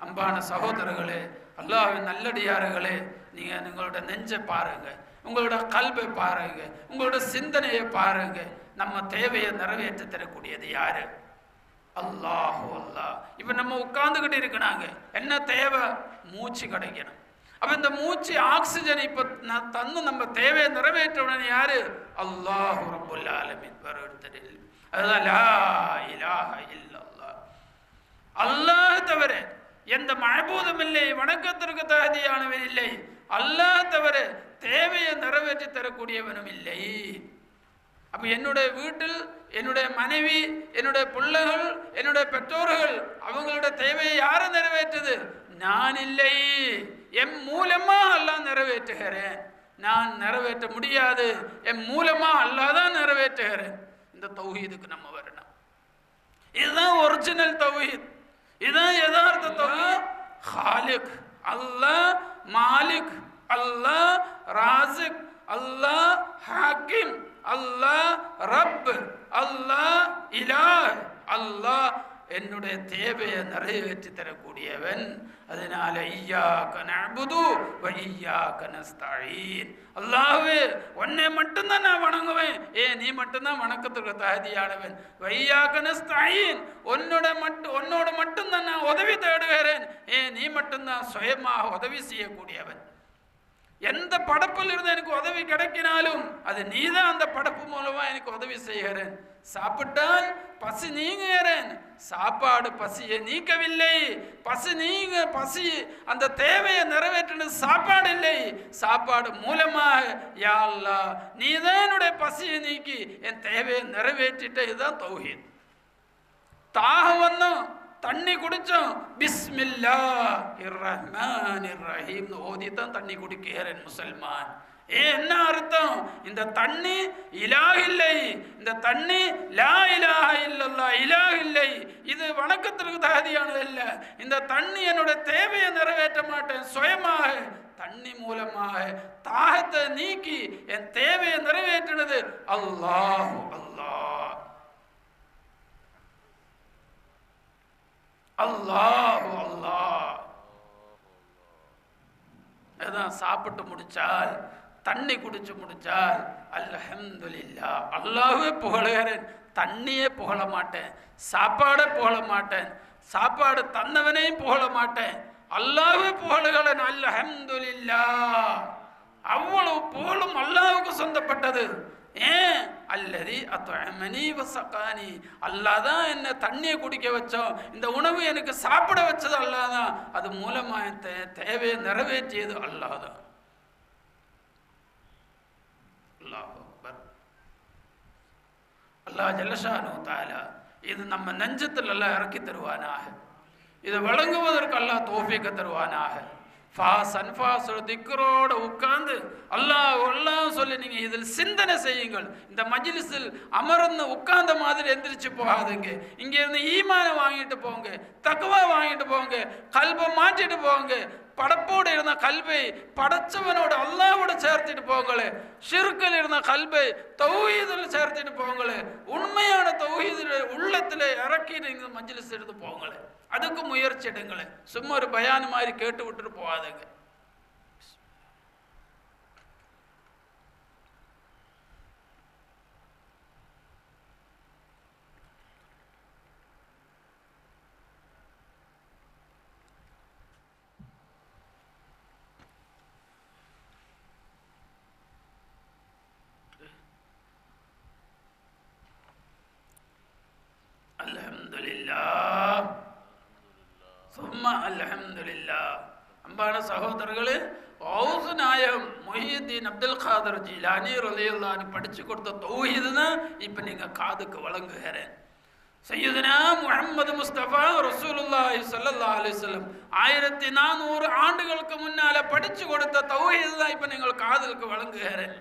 அன்பான சகோதரர்களே, அல்லாஹ்வின் நல்லடியார்களே, நீங்க உங்களோட நெஞ்சை பாருங்க, உங்களோட கல்வை பாருங்க, உங்களோட சிந்தனையை பாருங்க. நம்ம தேவையை நிறைவேற்றி தரக்கூடியது யாரு? அல்லாஹ். அல்லாஹ். இப்ப நம்ம உட்கார்ந்துகிட்டு இருக்கிறாங்க, என்ன தேவை? மூச்சு கிடைக்கணும். அப்ப இந்த மூச்சு ஆக்சிஜன் இப்ப தந்து நம்ம தேவையை நிறைவேற்றவுடனே யாரு? அல்லாஹ் ரப்புல் ஆலமீன். அதுதான் லா இலாஹ இல்லல்லாஹ். அல்லாஹ் தவிர எந்த மஅபூதும் இல்லை, வணக்கத்திற்கு தகுதியானவன் இல்லை. அல்லாஹ் தவிர தேவையை நிறைவேற்றி தரக்கூடியவனும் இல்லை. அப்ப என்னுடைய வீட்டில் என்னுடைய மனைவி, என்னுடைய பிள்ளைகள், என்னுடைய பெற்றோர்கள், அவங்களோட தேவையை யாரை நிறைவேற்றுது? நான் இல்லை. என் மூலமா அல்லாஹ் நிறைவேற்றுகிறேன். நான் நிறைவேற்ற முடியாது, என் மூலமா அல்லாஹ் தான் நிறைவேற்றுகிறேன். இந்த தௌஹீதுக்கு நம்ம வரணும். இதுதான் ஒரிஜினல் தௌஹீத், இதுதான் யதார்த்த தௌஹீத். காலிக் அல்லாஹ், மாலிக் அல்லாஹ், ராசிக் அல்லாஹ், ஹாக்கிம் அல்லாஹ், ரப் அல்லாஹ், இலாஹ் அல்லாஹ். என்னுடைய தேவையை நிறைவேற்றி தரக்கூடியவன். அதனால இய்யாக நஅ்புது வ இய்யாக நஸ்தஈன். அல்லாஹ்வே, உன்னை மட்டும்தான் நான் வணங்குவேன், நீ மட்டும்தான் வணக்கத்துக்கு தகுதியானவன். வ இய்யாக நஸ்தஈன், உன்னோட மட்டும்தான் நான் உதவி தேடுகிறேன், நீ மட்டும்தான் சுயமாக உதவி செய்யக்கூடியவன். எந்த படைப்பில் இருந்து எனக்கு உதவி கிடைக்கினாலும் அது நீதான் அந்த படைப்பு மூலமா எனக்கு உதவி செய்கிறேன். சாப்பிட்டால் பசி நீங்குகிறேன், சாப்பாடு பசியை நீக்கவில்லை. பசி அந்த தேவையை நிறைவேற்றினது சாப்பாடு இல்லை, சாப்பாடு மூலமாக யா அல்லாஹ் நீதான் என்னுடைய பசியை நீக்கி என் தேவையை நிறைவேற்றிட்ட. இதுதான் தௌஹீத். தாகம் வந்தோம், தண்ணி குடிச்சோம், பிஸ்மில்லாஹிர் ரஹ்மானிர் ரஹீம் ஓதி தான் தண்ணி குடிக்கிறேன் முசல்மான். என்ன அர்த்தம்? இந்த தண்ணி இலாஹ் இல்லை, இந்த தண்ணி லா இலாஹ இல்லல்லாஹ், இலாஹ் இல்லை, இது வணக்கத்திற்கு தகுதியானது இல்ல. இந்த தண்ணி என்னுடைய தேவையை நிறைவேற்ற மாட்டேன், சுயமாக தண்ணி மூலமாக தாகத்தை நீக்கி என் தேவையை நிறைவேற்றினது அல்லாஹ். அல்லாஹ் அல்லாஹ் அல்லாஹ். அதான் சாப்பிட்டு முடிச்சால், தண்ணி குடிச்சு முடிச்சால் அல்ஹம்துலில்லாஹ், அல்லாஹ்வே புகழுகிறேன். தண்ணியே புகழ மாட்டேன், சாப்பாடே புகழ மாட்டேன், சாப்பாடு தந்தவனையும் புகழ மாட்டேன், அல்லாஹ்வே புகழுகிறேன். அல்ஹம்துலில்லாஹ். அவ்வளவு புகழும் அல்லாஹ்வுக்கு சொந்தப்பட்டது. ஏன்? அல்லதி அத்அமனி வஸகானி, அல்லாஹ் தான் என்ன தண்ணியை குடிக்க வச்சோம், இந்த உணவு எனக்கு சாப்பிட வச்சது அல்லாஹ் தான், அது மூலமா தேவையை நிறைவேற்றியது அல்லாஹ் தான். அல்லாஹ் அக்பர். அல்லாஹ் ஜல்ல ஷானு தஆலா இது நம்ம நெஞ்சத்தில் எல்லாம் இறக்கி தருவானாக. இதை வழங்குவதற்கு அல்லாஹ் தௌஃபீக தருவானாக. திக்ரோட உட்கார்ந்து அல்லாஹ் அல்லாஹ் சொல்லி நீங்க இதில் சிந்தனை செய்யுங்கள். இந்த மஜ்லிஸில் அமர்ந்து உட்கார்ந்த மாதிரி எந்திரிச்சு போகாதுங்க. இங்க இருந்து ஈமான வாங்கிட்டு போங்க, தக்வா வாங்கிட்டு போங்க, கல்பை மாற்றிட்டு போங்க. படப்போடு இருந்த கல்வை படைச்சவனோட அல்லாஹ்வோட சேர்த்துட்டு போங்களே. ஷிர்கில் இருந்த கல்வை தௌஹீதில் சேர்த்துட்டு போங்களே. உண்மையான தௌஹீதில் உள்ளத்தில் இறக்கி நீங்க மஜ்லிஸ் எடுத்து போங்களே. அதுக்கு முயற்சி எடுங்களேன். சும்மா ஒரு பயான் மாதிரி கேட்டு விட்டுட்டு போகாதுங்க. அல்ஹம்துலில்லாஹ் சும்மா அல்ஹம்துலில்லாஹ். அன்பான சகோதரர்களே, கௌஸ் நாயகம் முஹியுத்தீன் அப்துல் காதர் ஜீலானி ரலியல்லாஹு அன்ஹு படிச்சு கொடுத்த தௌஹீது தான் இப்ப நீங்க காதுக்கு வழங்குகிறேன். சையதுனா முஹம்மது முஸ்தபா ரசூலுல்லாஹி ஸல்லல்லாஹு அலைஹி வஸல்லம் 1400 ஆண்டுகளுக்கு முன்னால படிச்சு கொடுத்த தௌஹீது தான் இப்ப நீங்கள் காதுக்கு வழங்குகிறேன்.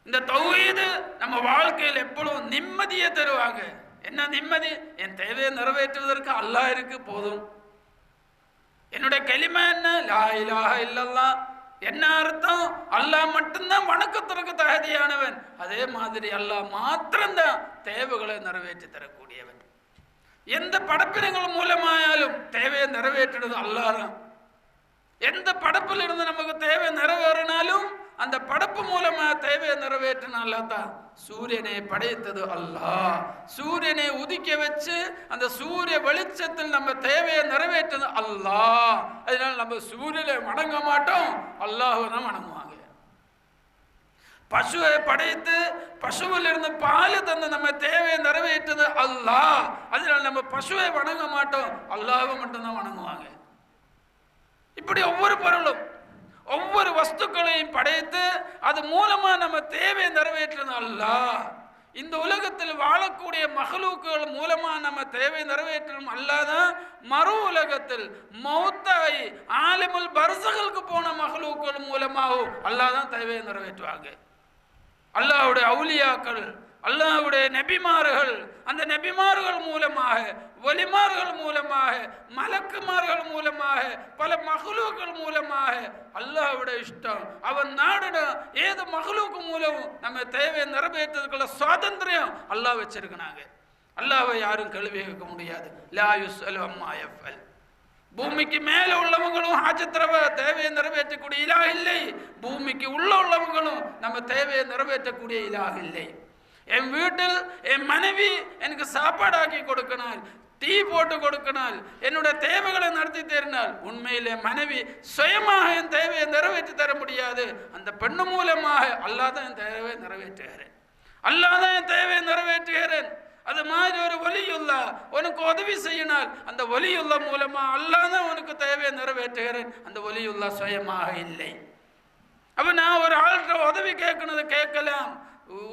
இந்த தௌஹீது நம்ம வாழ்க்கையில் எப்பொழுதும் நிம்மதியை தருவாங்க. என்ன நிம்மதி? என் தேவையை நிறைவேற்றுவதற்கு அல்லாஹ் இருக்கு, போதும். என்னுடைய கலிமா என்ன? லா இலாஹ இல்லல்லாஹ். என்ன அர்த்தம்? அல்லாஹ் மட்டும்தான் வணக்கத்திற்கு தகுதியானவன். அதே மாதிரி அல்லாஹ் மாத்திரம்தான் தேவைகளை நிறைவேற்றி தரக்கூடியவன். எந்த படைப்பினங்கள் மூலமாயாலும் தேவையை நிறைவேற்றுறது அல்லாஹ் தான். எந்த படைப்பில் இருந்து நமக்கு தேவை நிறைவேறினாலும் அந்த படைப்பு மூலமா தேவையை நிறைவேற்றின அல்லாஹ் தான். சூரியனை படைத்தது அல்லாஹ். சூரியனை உதிக்க வச்சு அந்த சூரிய வெளிச்சத்தில் நம்ம தேவையை நிறைவேற்றது அல்லாஹ். அதனால நம்ம சூரியனை வணங்க மாட்டோம், அல்லாஹ்வை தான் வணங்குவாங்க. பசுவை படைத்து பசுவில் இருந்து பால் தந்து நம்ம தேவையை நிறைவேற்றது அல்லாஹ். அதனால நம்ம பசுவை வணங்க மாட்டோம், அல்லாஹ்வை மட்டும்தான் வணங்குவாங்க. இப்படி ஒவ்வொரு பொருளும் ஒவ்வொரு வஸ்துக்களையும் படைத்து அது மூலமா நம்ம தேவையை நிறைவேற்றது அல்லாஹ். இந்த உலகத்தில் வாழக்கூடிய மஹ்லூக்குகள் மூலமா நம்ம தேவை நிறைவேற்றணும் அல்லாதான். மறு உலகத்தில் மௌத்தாயி ஆலிமுல் பர்ஸகளுக்கு போன மஹ்லூக்குகள் மூலமாகவும் அல்லாதான் தேவையை நிறைவேற்றுவாங்க. அல்லாஹ்வுடைய அவுலியாக்கள், அல்லாஹ்வுடைய நபிமார்கள், அந்த நபிமார்கள் மூலமாக, வலிமார்கள் மூலமாக, மலக்குமார்கள் மூலமாக, பல மஹ்லூக்கள் மூலமாக அல்லாஹ்வுடைய இஷ்டம் அவன் நாடுன ஏது மஹ்லூக்கு மூலம் நம்ம தேவையை நிறைவேற்றதுக்குள்ள சுவாதந்திரம் அல்லாஹ் வச்சிருக்கிறாங்க. அல்லாஹ்வை யாரும் கேள்வி கேட்க முடியாது. லா யுஸ்அலு அம்மா யஃபல். பூமிக்கு மேல உள்ளவங்களும் ஹாஜத்ரவ தேவையை நிறைவேற்றக்கூடிய இலாஹ் இல்லை. பூமிக்கு உள்ளவங்களும் நம்ம தேவையை நிறைவேற்றக்கூடிய இலாஹ் இல்லை. என் வீட்டில் என் மனைவி எனக்கு சாப்பாடாக்கி கொடுக்கணும், டீ போட்டு கொடுக்கணும், என்னோட தேவைகளை நடத்தி தருனால் உண்மையிலே மனைவி சுயமாக என் தேவையை நிறைவேற்றி தர முடியாது. அந்த பெண்ணு மூலமாக அல்லாஹ் தான் என் தேவையை நிறைவேற்றுகிறேன், அல்லாஹ் தான் என் தேவையை நிறைவேற்றுகிறேன். அது மாதிரி ஒரு வலியுல்லா உனக்கு உதவி செய்யினால் அந்த வலியுல்லா மூலமா அல்லாஹ் தான் உனக்கு தேவையை நிறைவேற்றுகிறேன். அந்த வலியுல்லா சுயமாக இல்லை. அப்ப நான் ஒரு ஆள்கிட்ட உதவி கேட்கணுது கேட்கலாம்,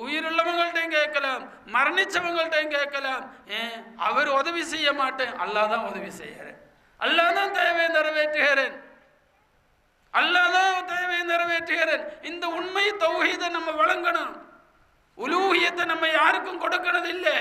உயிருள்ளவங்கள்ட்டையும் கேட்கலாம், மரணிச்சவங்கள்ட்டையும் கேட்கலாம். ஏன் அவர் உதவி செய்ய மாட்டேன், அல்லாஹ் தான் உதவி செய்கிறேன், அல்லாஹ் தான் தேவையை நிறைவேற்றுகிறேன், அல்லாஹ் தான் தேவையை நிறைவேற்றுகிறேன். இந்த உண்மை தௌஹீதை நம்ம வழங்கணும். உலூஹியத்தை நம்ம யாருக்கும் கொடுக்கிறது இல்லை.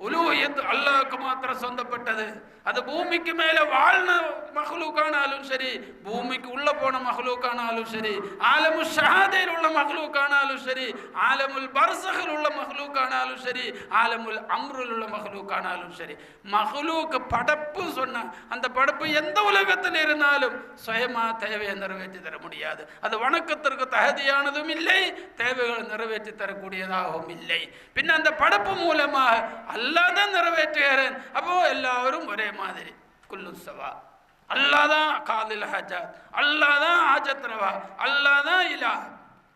உலூஹியத்து அல்லாஹ்வுக்கு மாத்திரம் சொந்தப்பட்டது. அது பூமிக்கு மேல வாழ்ன மஹ்லூக்கானாலும் சரி, பூமிக்கு உள்ள போன மஹ்லூக்கானாலும் சரி, ஆலமு ஷஹாதையில் உள்ள மஹ்லூக்கானாலும் சரி, ஆலமுல் பர்ஸகில் உள்ள மஹ்லூக்கானாலும் சரி, ஆலமுல் அம்ருல் உள்ள மஹ்லூக்கானாலும் சரி, மஹ்லூக்கு படைப்பு சொன்ன அந்த படைப்பு எந்த உலகத்தில் இருந்தாலும் சுயமா தேவையை நிறைவேற்றி தர முடியாது. அது வணக்கத்திற்கு தகுதியானதும் இல்லை, தேவைகளை நிறைவேற்றி தரக்கூடியதாகவும் இல்லை. பின் அந்த படைப்பு மூலமாக அல்லாஹ் தான் நிறைவேற்றுகிறேன். அப்போ எல்லாரும் ஒரே மாதிரி குல்லு சவா. அல்லாஹ் தான் காதில் ஹஜாத், அல்லாஹ் தான் ஹாஜத் ரவா, அல்லாஹ் தான் இலாஹ்.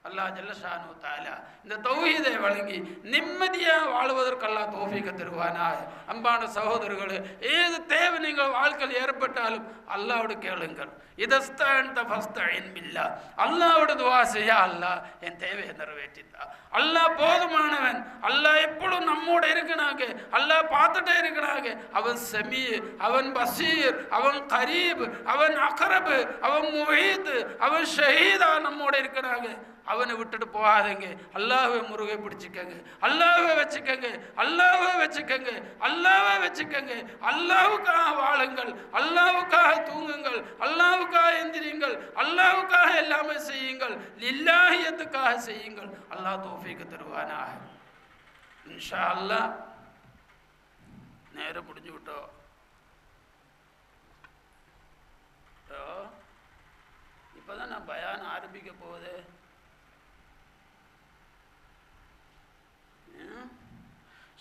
அல்லாஹ் ஜல்ல ஷானு தஆலா இந்த தௌஹீதை வழங்கி நிம்மதியாக வாழ்வதற்கு அல்லாஹ் தௌஃபீக தருவானாக. அன்பான சகோதரர்களே, ஏது தேவை நீங்கள் வாழ்க்கையில் ஏற்பட்டாலும் அல்லாஹ்வோடு கேளுங்கள். இதஸ்தஅன்த ஃபஸ்தஇன் பில்லாஹ். அல்லாஹ்வோடு துஆ செய்ய, அல்லாஹ் என் தேவையை நிறைவேற்றித்தா. அல்லாஹ் போதுமானவன், அல்லாஹ் எப்பொழுதும் நம்மோட இருக்கிறாங்க, அல்லாஹ் பார்த்துட்டே இருக்கிறாங்க. அவன் செமீ, அவன் பசீர், அவன் கரீப், அவன் அக்ரப், அவன் முஹீத், அவன் ஷஹீதா நம்மோட இருக்கிறாங்க. அவனை விட்டுட்டு போகாதீங்க. அல்லாஹ்வை முருகை பிடிச்சிக்கங்க, அல்லாஹ்வை வச்சுக்கங்க, அல்லாஹ்வை வச்சுக்கங்க, அல்லாஹ்வை வச்சுக்கங்க. அல்லாஹ்வுக்காக வாழுங்கள், அல்லாஹ்வுக்காக தூங்குங்கள், அல்லாஹ்வுக்காக எந்திரியுங்கள், அல்லாஹ்வுக்காக எல்லாமே செய்யுங்கள், லில்லாஹியத்துக்காக செய்யுங்கள். அல்லாஹ் தௌஃபீக் தருவானாக. இன்ஷா அல்லாஹ். நேரம் முடிஞ்சு விட்டோம். இப்போதான் நான் பயான் ஆரம்பிக்க போகுது.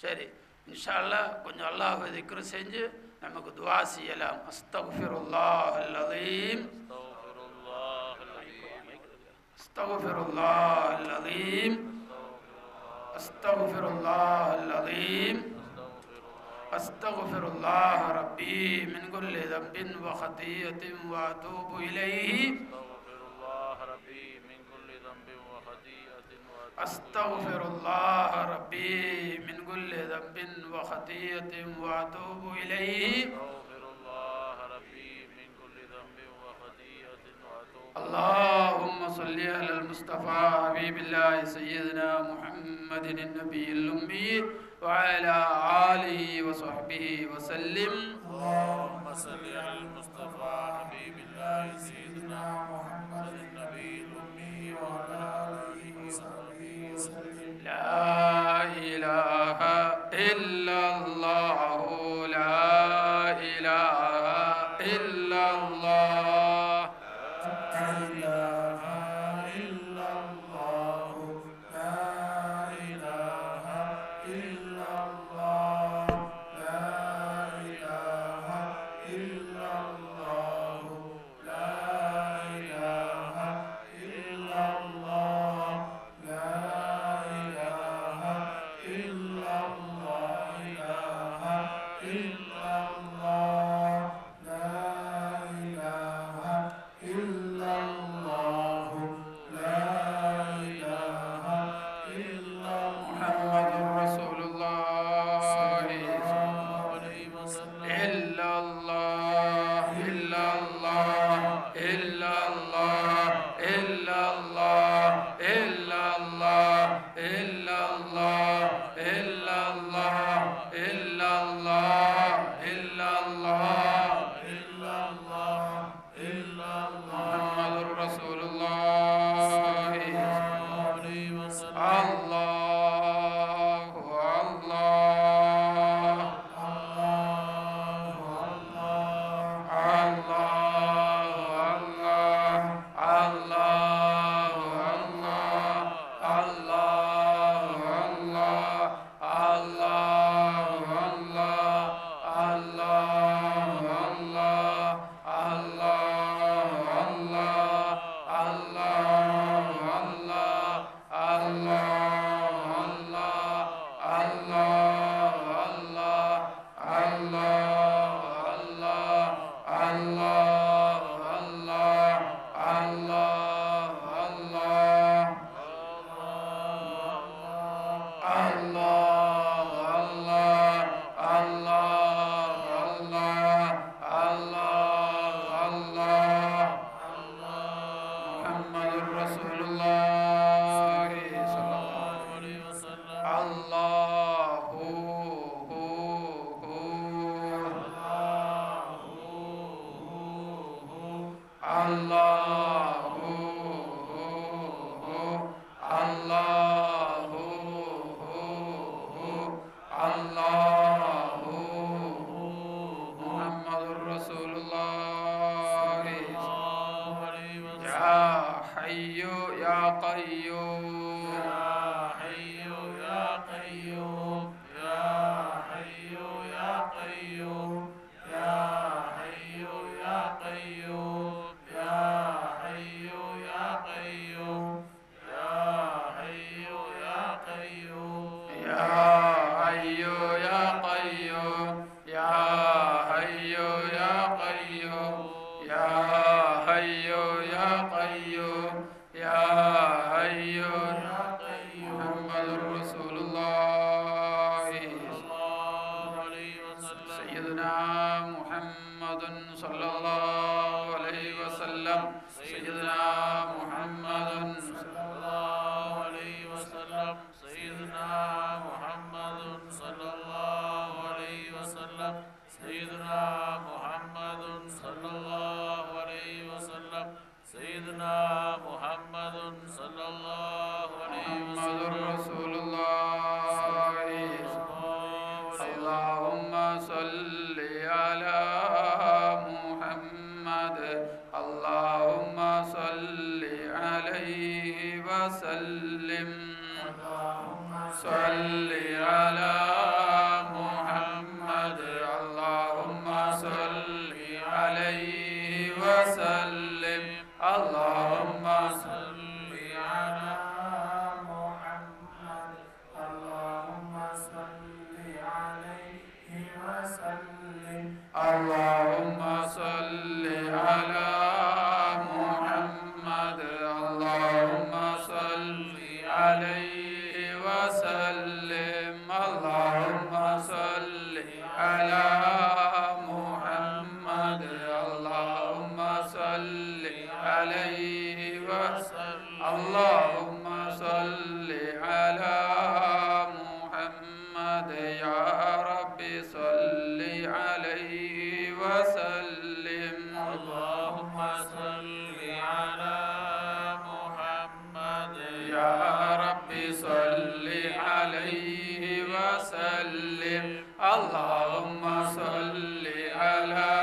சரி, இன்ஷா அல்லாஹ் கொஞ்சம் அல்லாஹ்வை திக்ர் செஞ்சு நமக்கு துஆ செய்யலாம். அஸ்தக்ஃபிருல்லாஹல் அஸீம், அஸ்தக்ஃபிருல்லாஹல் அஸீம், அஸ்தக்ஃபிருல்லாஹல் அஸீம், அஸ்தக்ஃபிருல்லாஹ ரப்பி மின் குல்லி தம்பின் வ ஹதீயத்தின் வ அதூபு இலைஹி. அஸ்தக்ஃபிருல்லாஹ ரப்பி மின் குல்லி தம்பின் வ ஹதீயத்தின் வ அதூபு இலைஹி. اللهم صل على المصطفى حبيب الله سيدنا محمد النبي الأمي وعلى آله وصحبه وسلم. اللهم صل على المصطفى حبيب الله سيدنا محمد النبي الأمي وعلى آله وصحبه وسلم. لا إله إلا الله لا إله إلا الله لا إله إلا الله لا إله إلا الله لا إله إلا الله لا إله إلا الله لا إله إلا الله إله إلا الله لا إله إلا الله لا إله إلا محمد رسول الله عليه وسلم. إلا الله إلا الله إلا الله إلا الله إلا الله إلا الله إلا الله إلا الله إلا الله إلا الله إلا الله محمد رسول الله عليه وسلم. الله الله محمد رسول الله محمد يا رب صل عليه وسلم اللهم صل على محمد يا رب صل عليه وسلم اللهم صل على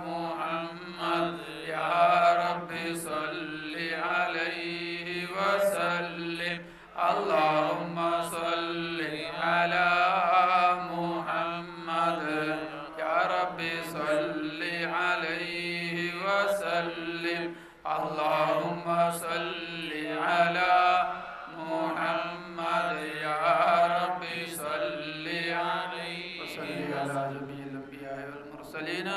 محمد يا رب صل عليه وسلم اللهم صل على محمد يا رب صل عليه وسلم اللهم صل على محمد يا رب صل عليه وصل على جميع الأنبياء والمرسلين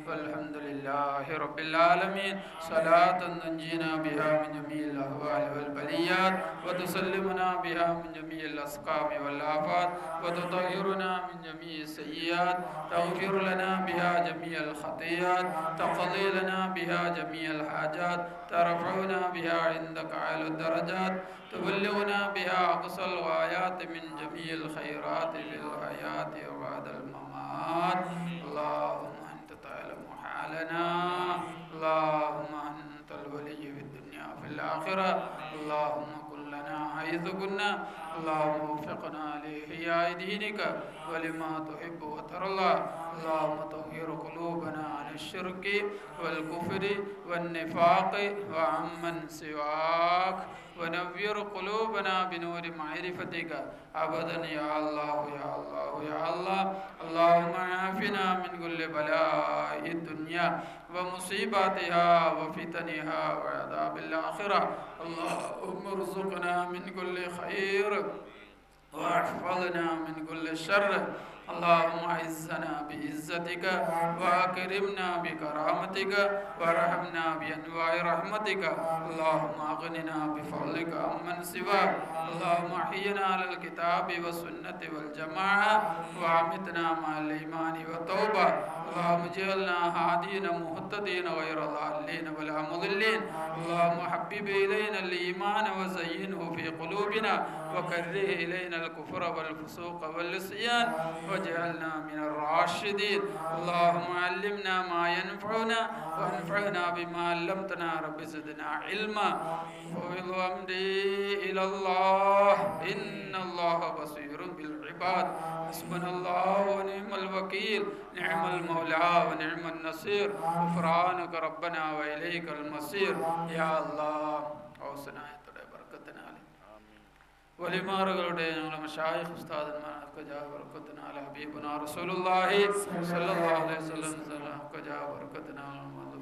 والحمد لله رب العالمين صلاة تنجينا بها من جميع الأهوال والبليات وتسلمنا بها من جميع الأسقام والآفات وتطهرنا من جميع السيئات تغفر لنا بها جميع الخطيئات تقضي لنا بها جميع الحاجات ترفعنا بها عندك أعلى الدرجات تبلغنا بها أقصى الغايات من جميع الخيرات في الحياة وبعد الممات اللهم أنت تعلم حالنا اللهم أنت الولي في الدنيا في الآخرة اللهم كن لنا حيث كنا اللهم وفقنا لإحياء دينك ولما تحب وترضى اللهم طهر قلوبنا عن الشرك والكفر والنفاق وعمن سواك ونوّر قلوبنا بنور معرفتك أبدا يا الله يا الله يا الله اللهم عافنا من كل بلاء الدنيا ومصيباتها وفتنها وعذاب الآخرة اللهم ارزقنا من كل خير واحفظنا من كل شر اللهم اعزنا بعزتك واكرمنا بكرامتك وارحمنا بانواع رحمتك اللهم اغننا بفضلك عمن سواك اللهم احينا على الكتاب والسنة والجماعة وامتنا مع الايمان والتوبة اللهم اجعلنا هادين مهتدين غير ضالين ولا مضلين اللهم حبب الينا الايمان وزينه في قلوبنا وكره الينا الكفر والفسوق والعصيان واجعلنا من الراشدين اللهم علمنا ما ينفعنا وانفعنا بما علمتنا رب زدنا علما وفض امري الى الله ان الله بصير بالعباد حسبنا الله ونعم الوكيل نعم المولى ونعم النصير غفرانك ربنا واليك المصير يا الله اوصنا بركتنا വലിമാറുകളുടെ ഞങ്ങളുടെ മശായിഖ് ഉസ്താദന്മാർക്ക് ജാ ബർക്കത്തിനാൽ ഹബീബുനാ റസൂലുള്ളാഹി സ്വല്ലല്ലാഹു അലൈഹി വസല്ലം സല്ലല്ലാഹു ജാ ബർക്കത്തിനാൽ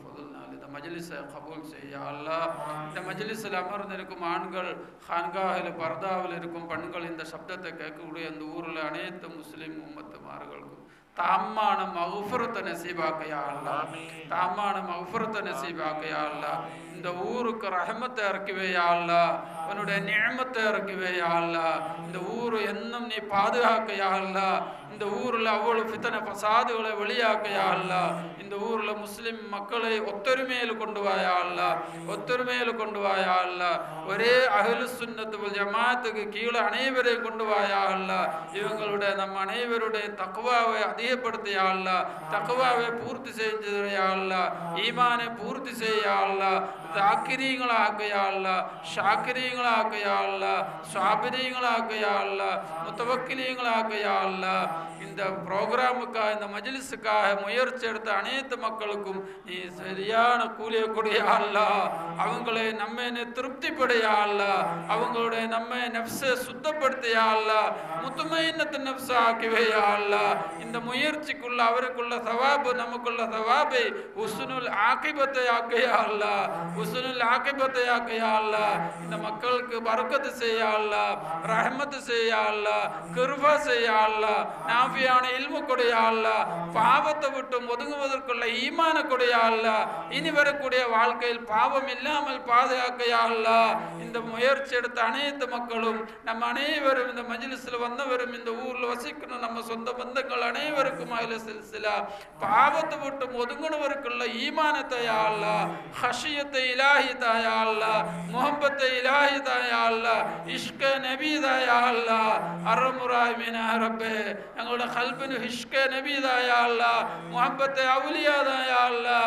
ഫضلനാൽ இந்த மஜ்லிஸை கபூல் செய் யா அல்லாஹ் இந்த மஜ்லிஸில் அமர்ந்திருக்கும் ஆண்கள் ஹான்காஹில் பர்தாவில் இருக்கும் பெண்கள் இந்த சப்தத்தை கேட்கக்கூடிய அந்த ஊரில் அனைத்து முஸ்லிம் உம்மத்துமார்களுக்கும் தாமான மஃபிரத் நசீபாக்க யா அல்லாஹ் தாமான மஃபிரத் நசீபாக்க யா அல்லாஹ் இந்த ஊருக்கு ரஹமத்தை இறக்குவே யா அல்லாஹ் உன்னுடைய நிஅமத்தை இறக்குவே யா அல்லாஹ் இந்த ஊர் என்னும் நீ பாதுகாக்க யா அல்லாஹ் இந்த ஊரில் அவ்வளவு ஃபித்னா ஃபசாதுகளை வெளியாக்க யா அல்லாஹ் இந்த ஊரில் முஸ்லிம் மக்களை ஒத்தொருமையில் கொண்டு வா யா அல்லாஹ் ஒத்தொருமையில் கொண்டு வா யா அல்லாஹ் ஒரே அஹ்லுஸ் சுன்னத் வல் ஜமாஅத்துக்கு கீழே அனைவரையும் கொண்டு வா யா அல்லாஹ் இவங்களுடைய நம்ம அனைவருடைய தக்வாவை அதிகப்படுத்த யா அல்லாஹ் தக்வாவை பூர்த்தி செஞ்சு யா அல்லாஹ் ஈமானை பூர்த்தி செய் யா அல்லாஹ் ذاكرீங்களாக யா அல்லாஹ் ஷாக்கிரீங்களாக யா அல்லாஹ் சாபிரீங்களாக யா அல்லாஹ் முத்தவக்கிலீங்களாக யா அல்லாஹ் இந்த ப்ரோக்ராமுக்காக இந்த மஜ்லிஸுக்காக முயற்சி எடுத்த அனைத்து மக்களுக்கும் நீ சரியான கூலியை கொடு யா அல்லாஹ் அவங்களை நம்மை திருப்திப்படு யா அல்லாஹ் அவங்களுடைய நம்மை நஃப்ஸை சுத்தப்படுத்தி யா அல்லாஹ் முத்துமையினத்து நஃப்ஸை ஆக்கிவே யா அல்லாஹ் இந்த முயற்சிக்குள்ள அவருக்குள்ள சவாபு நமக்குள்ள சவாபை ஹுஸ்னுல் ஆகிபத்தை ஆக்க யா அல்லாஹ் ஹுஸ்னுல் ஆகிபத்தை ஆக்க யா அல்லாஹ் இந்த மக்களுக்கு பரக்கத்து செய்ய யா அல்லாஹ் ரஹ்மத் செய்ய யா அல்லாஹ் கிருபா செய்ய யா அல்லாஹ் நாஃபியான இல்மு கொடு யா அல்லாஹ் பாவத்தை விட்டு ஒதுங்குவதற்குள்ள ஈமான கொடு யா அல்லாஹ் இனி வரக்கூடிய வாழ்க்கையில் பாவம் இல்லாமல் பாதுகாக்க யா அல்லாஹ் இந்த முயற்சி எடுத்த அனைத்து மக்களும் நம்ம அனைவரும் இந்த மஜ்லிஸ்ல வந்தவரும் இந்த ஊர்ல வசிக்கணும் நம்ம சொந்த பந்தங்கள் அனைவருக்கும் அதில் சில்சிலா பாவத்தை விட்டு ஒதுங்குனவருக்குள்ள ஈமானத்தை யா அல்லாஹ் ஹஷியத்தை इलाही दा या अल्लाह मोहब्बत इलाही दा या अल्लाह इश्क नबी दा या अल्लाह अर्हमुर्राहिमीन रब्बे ഞങ്ങളുടെ ഖൽബിന് ഇഷ്ക നബി दा या अल्लाह मोहब्बत औलिया दा या अल्लाह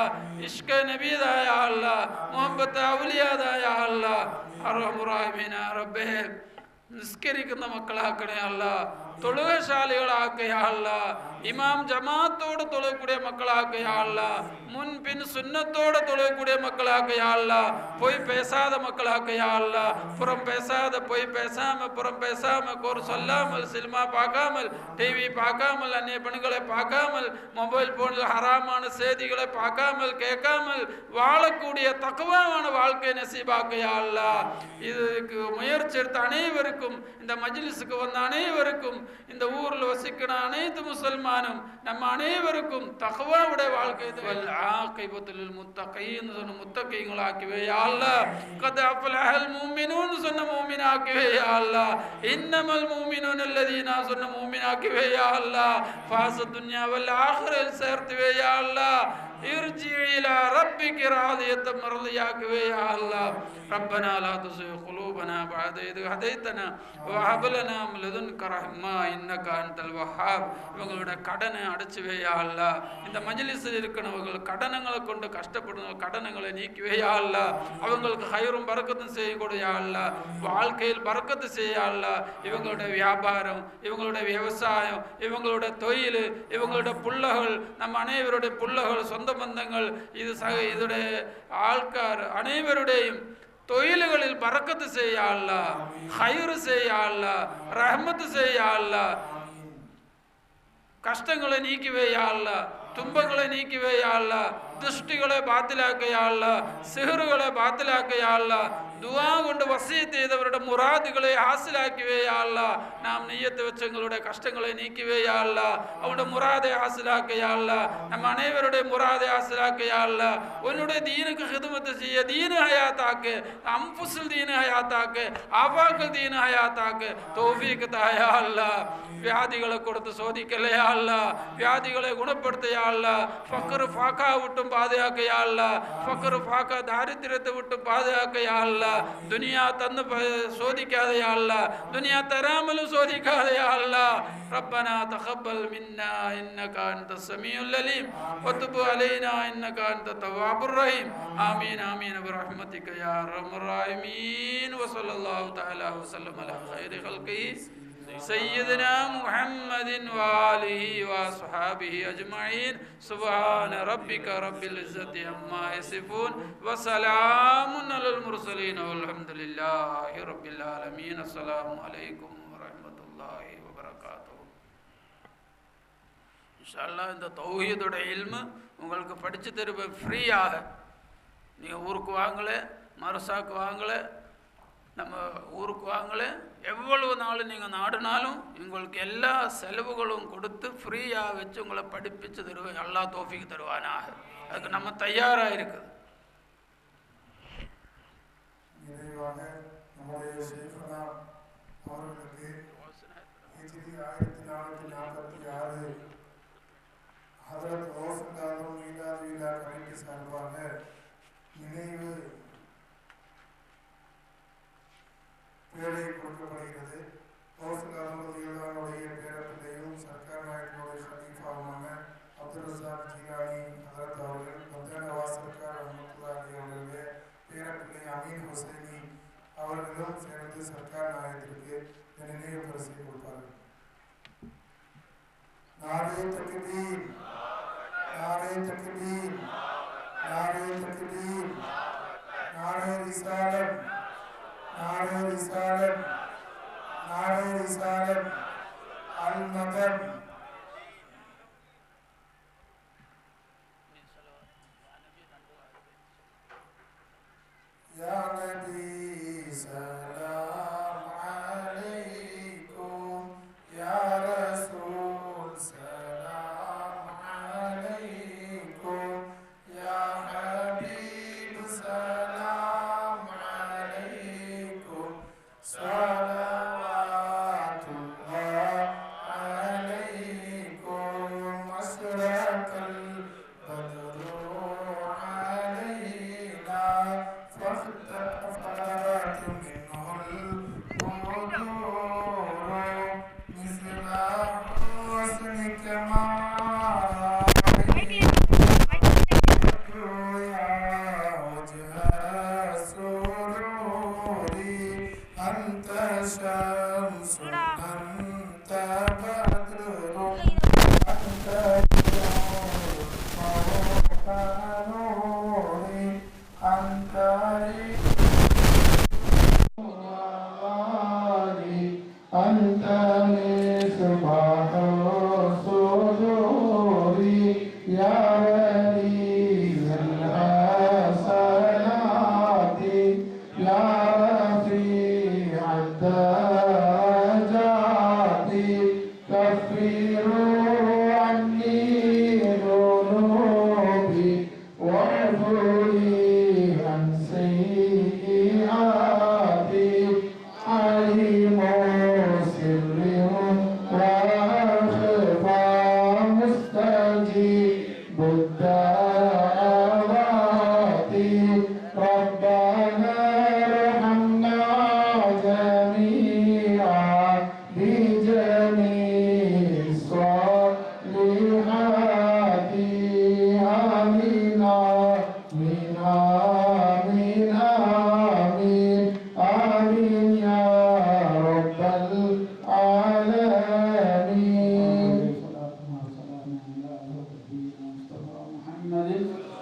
इश्क नबी दा या अल्लाह मोहब्बत औलिया दा या अल्लाह अर्हमुर्राहिमीन रब्बे നിസ്കരിക്കുന്ന മക്കളാക്കണേ അല്ല തൊഴുകശാലികളാക്കയ അല്ല ഇമാം ജമാഅത്തോടെ തൊഴുകൂടിയ മക്കളാക്കയ അല്ല മുൻ പിൻ സുന്നത്തോടെ തൊഴുകൂടിയ മക്കളാക്കയ അല്ല പോയി പേസാതെ മക്കളാക്കയ അല്ല പുറം പേസാതെ പോയി പേസാമ പുറം പേസാമ കോർ സൊല്ലാമൽ സിനിമ പാക്കാമൽ ടിവി പാക്കാമൽ അന്യ പെണ്ണുകളെ പാക്കാമൽ മൊബൈൽ ഫോണിൽ ഹറാമാണ് செய்திகளை பார்க்காமல் கேட்காமல் வாழக்கூடிய தக்வாவான வாழ்க்கை நசீபாக்கய அல்ல இதுக்கு முயற்சி எடுத்த அனைவருக்கும் இந்த மஜ்லிஸுக்கு வந்த அனைவருக்கும் இந்த ஊரில் வசிக்கிற அனைத்து முஸ்லிமானும் நம்ம அனைவருக்கும் தக்வாவுடைய வாழ்க்கை வல் ஆகிபத்துல் முத்தகீன் சொன்ன முத்தகீங்களாக்கிவே யா அல்லாஹ் கத் அஃப்லஹல் முஃமினூன் சொன்ன முஃமினாக்கிவே யா அல்லாஹ் இன்னமல் முஃமினூன் அல்லதீனா சொன்ன முஃமினாக்கிவே யா அல்லாஹ் ஃபாஸ துன்யா வல் ஆখিরাத் சேர்த்துவே யா அல்லாஹ் ارجع الى ربك راضية مرضية يا الله ربنا لا تزغ قلوبنا بعد إذ هديتنا وهب لنا من لدنك رحمة إنك أنت الوهاب இவங்களோட கடனை அடைச்சுவே யா அல்லாஹ் இந்த மஜ்லிஸில் இருக்கிறவர்கள் கடனங்களை கொண்டு கஷ்டப்படுற கடனங்களை நீக்கிவே யா அல்லாஹ் அவங்களுக்கு ஹைரும் பரக்கத்தும் செய்ய கொடு யா அல்லாஹ் வாழ்க்கையில் பரக்கத்து செய்ய யா அல்லாஹ் இவங்களோட வியாபாரம் இவங்களோட விவசாயம் இவங்களோட தொழில் இவங்களோட புள்ளகள் நம்ம அனைவருடைய புள்ளகள் சொந்த பந்தங்கள் இது இதோடைய ஆள்கார் அனைவருடையும் தொழில்களில் பரக்கத்து செய்ய அல்லாஹ் ஹைர் செய்ய அல்லாஹ் ரஹ்மத் செய்ய அல்லாஹ் கஷ்டங்களை நீக்கிவே யா அல்லாஹ் துன்பங்களை நீக்கிவே யா அல்லாஹ் ദൃഷ്ടികളെ ബാത്തിലാക്കുക യാ അല്ലാഹ് സിഹറുകളെ ബാത്തിലാക്കുക യാ അല്ലാഹ് ദുആ കൊണ്ട് വസിയത്ത് ചെയ്തവരുടെ മുറാദുകളെ ഹാസിലാക്കിവേ യാ അല്ലാഹ് നാം നിയ്യത്ത് വെച്ചങ്ങളുടെ കഷ്ടങ്ങളെ നീക്കിവേ യാ അല്ലാഹ് അവരുടെ മുറാദെ ഹാസിലാക്കുക യാ അല്ലാഹ് നമ്മ അനേവരുടെ മുറാദെ ഹാസിലാക്കുക യാ അല്ലാഹ് ഉന്നുടെ ദീനുക്ക് ഖിദ്മത്ത് ചെയ്യ ദീൻ ഹയാത്താക്ക് അൻഫുസുൽ ദീൻ ഹയാത്താക്ക് ആഫാഖുൽ ദീൻ ഹയാത്താക്ക് തൗഫീഖ് താ യാ അല്ലാഹ് വ്യാധികളെ കൊടുത്ത് ശോധിക്കല്ലേ യാ അല്ലാഹ് വ്യാധികളെ ഗുണപ്പെടുത്തുക യാ അല്ലാഹ് ഫഖർ ഫാഖ വിട്ടും പാതയാക്ക യാ അല്ലാഹ് ഫഖർ ഫാഖ ദാരിദ്ര്യത്തെ വിട്ടും പാതയാക്ക യാ അല്ലാഹ് ദുനിയ തന്ന് ശോധിക്കാതെ യാ അല്ലാഹ് ദുനിയ തരാമലും ശോധിക്കാതെ യാ അല്ലാഹ് ربنا تقبل منا انك انت السميع العليم وتب علينا انك انت التواب الرحيم امين امين برحمتك يا ارحم الراحمين وصلى الله تعالى وسلم على خير خلقه سيدنا محمد وآله وصحابه أجمعين سبحان ربك رب العزة عما يصفون وسلام على المرسلين والحمد لله رب العالمين السلام عليكم ورحمة الله وبركاته إن شاء الله இந்த தௌஹீதோட இல்மு உங்களுக்கு படிச்சு தருவேன் ஃப்ரீயாக நீங்கள் ஊருக்கு வாங்கலை மரசாக்கு வாங்கலை நம்ம ஊருக்கு வாங்கலை எவ்வளவு நாள் நீங்கள் நாடுனாலும் உங்களுக்கு எல்லா செலவுகளும் கொடுத்து ஃப்ரீயாக வச்சு உங்களை படிப்பிச்சு தருவேன் அல்லா தௌஃபீக் தருவானாக அதுக்கு நம்ம தயாராக இருக்குது நிறைவாக நம்முடைய ஷேஃபனா அவர்களுக்கு ஹிஜ்ரி 1446 ஹஜ்ரத் கௌசுல்லாஹ் மீலாது விழா கமிட்டி சார்பாக நினைவு பேழை கொடுக்கப்படுகிறது. கௌசுல்லாஹுடைய பேரப்பிள்ளையும் சர்க்கார் நாயகனுடைய ஹலீஃபாவுமான அப்துல் ரஸாக் ஜீலானி ஹஜ்ரத் அவர்கள் மத்தனவா சர்க்கார் ரஹ்மத்துல்லாஹி அவர்களுடைய பேரப்பிள்ளை அமீன் ஹுசைனி அவர்களும் சேர்ந்து சர்க்கார் நாயகத்திற்கு நினைவு பரிசை கொடுப்பார்கள். நாரே தக்பீர், நாரே தக்பீர், நாரே தக்பீர், நாரே ரிசாலத், நாரே ரிசாலத், நாரே ரிசாலத், அல் மதத். யா நபி சலாம் அலைக்கும், யா ரசூல் சலாம் அலைக்கும், யா ஹபீப் சலாம் அலைக்கும், ஸலவாத்துல்லாஹ் அலைக்கும்.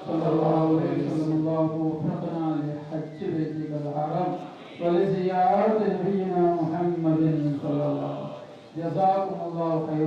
صلى الله عليه وسلم. اللهم وفقنا لحج بيتك الحرام ولزيارة نبينا محمد صلى الله عليه وسلم. جزاكم الله خيرا.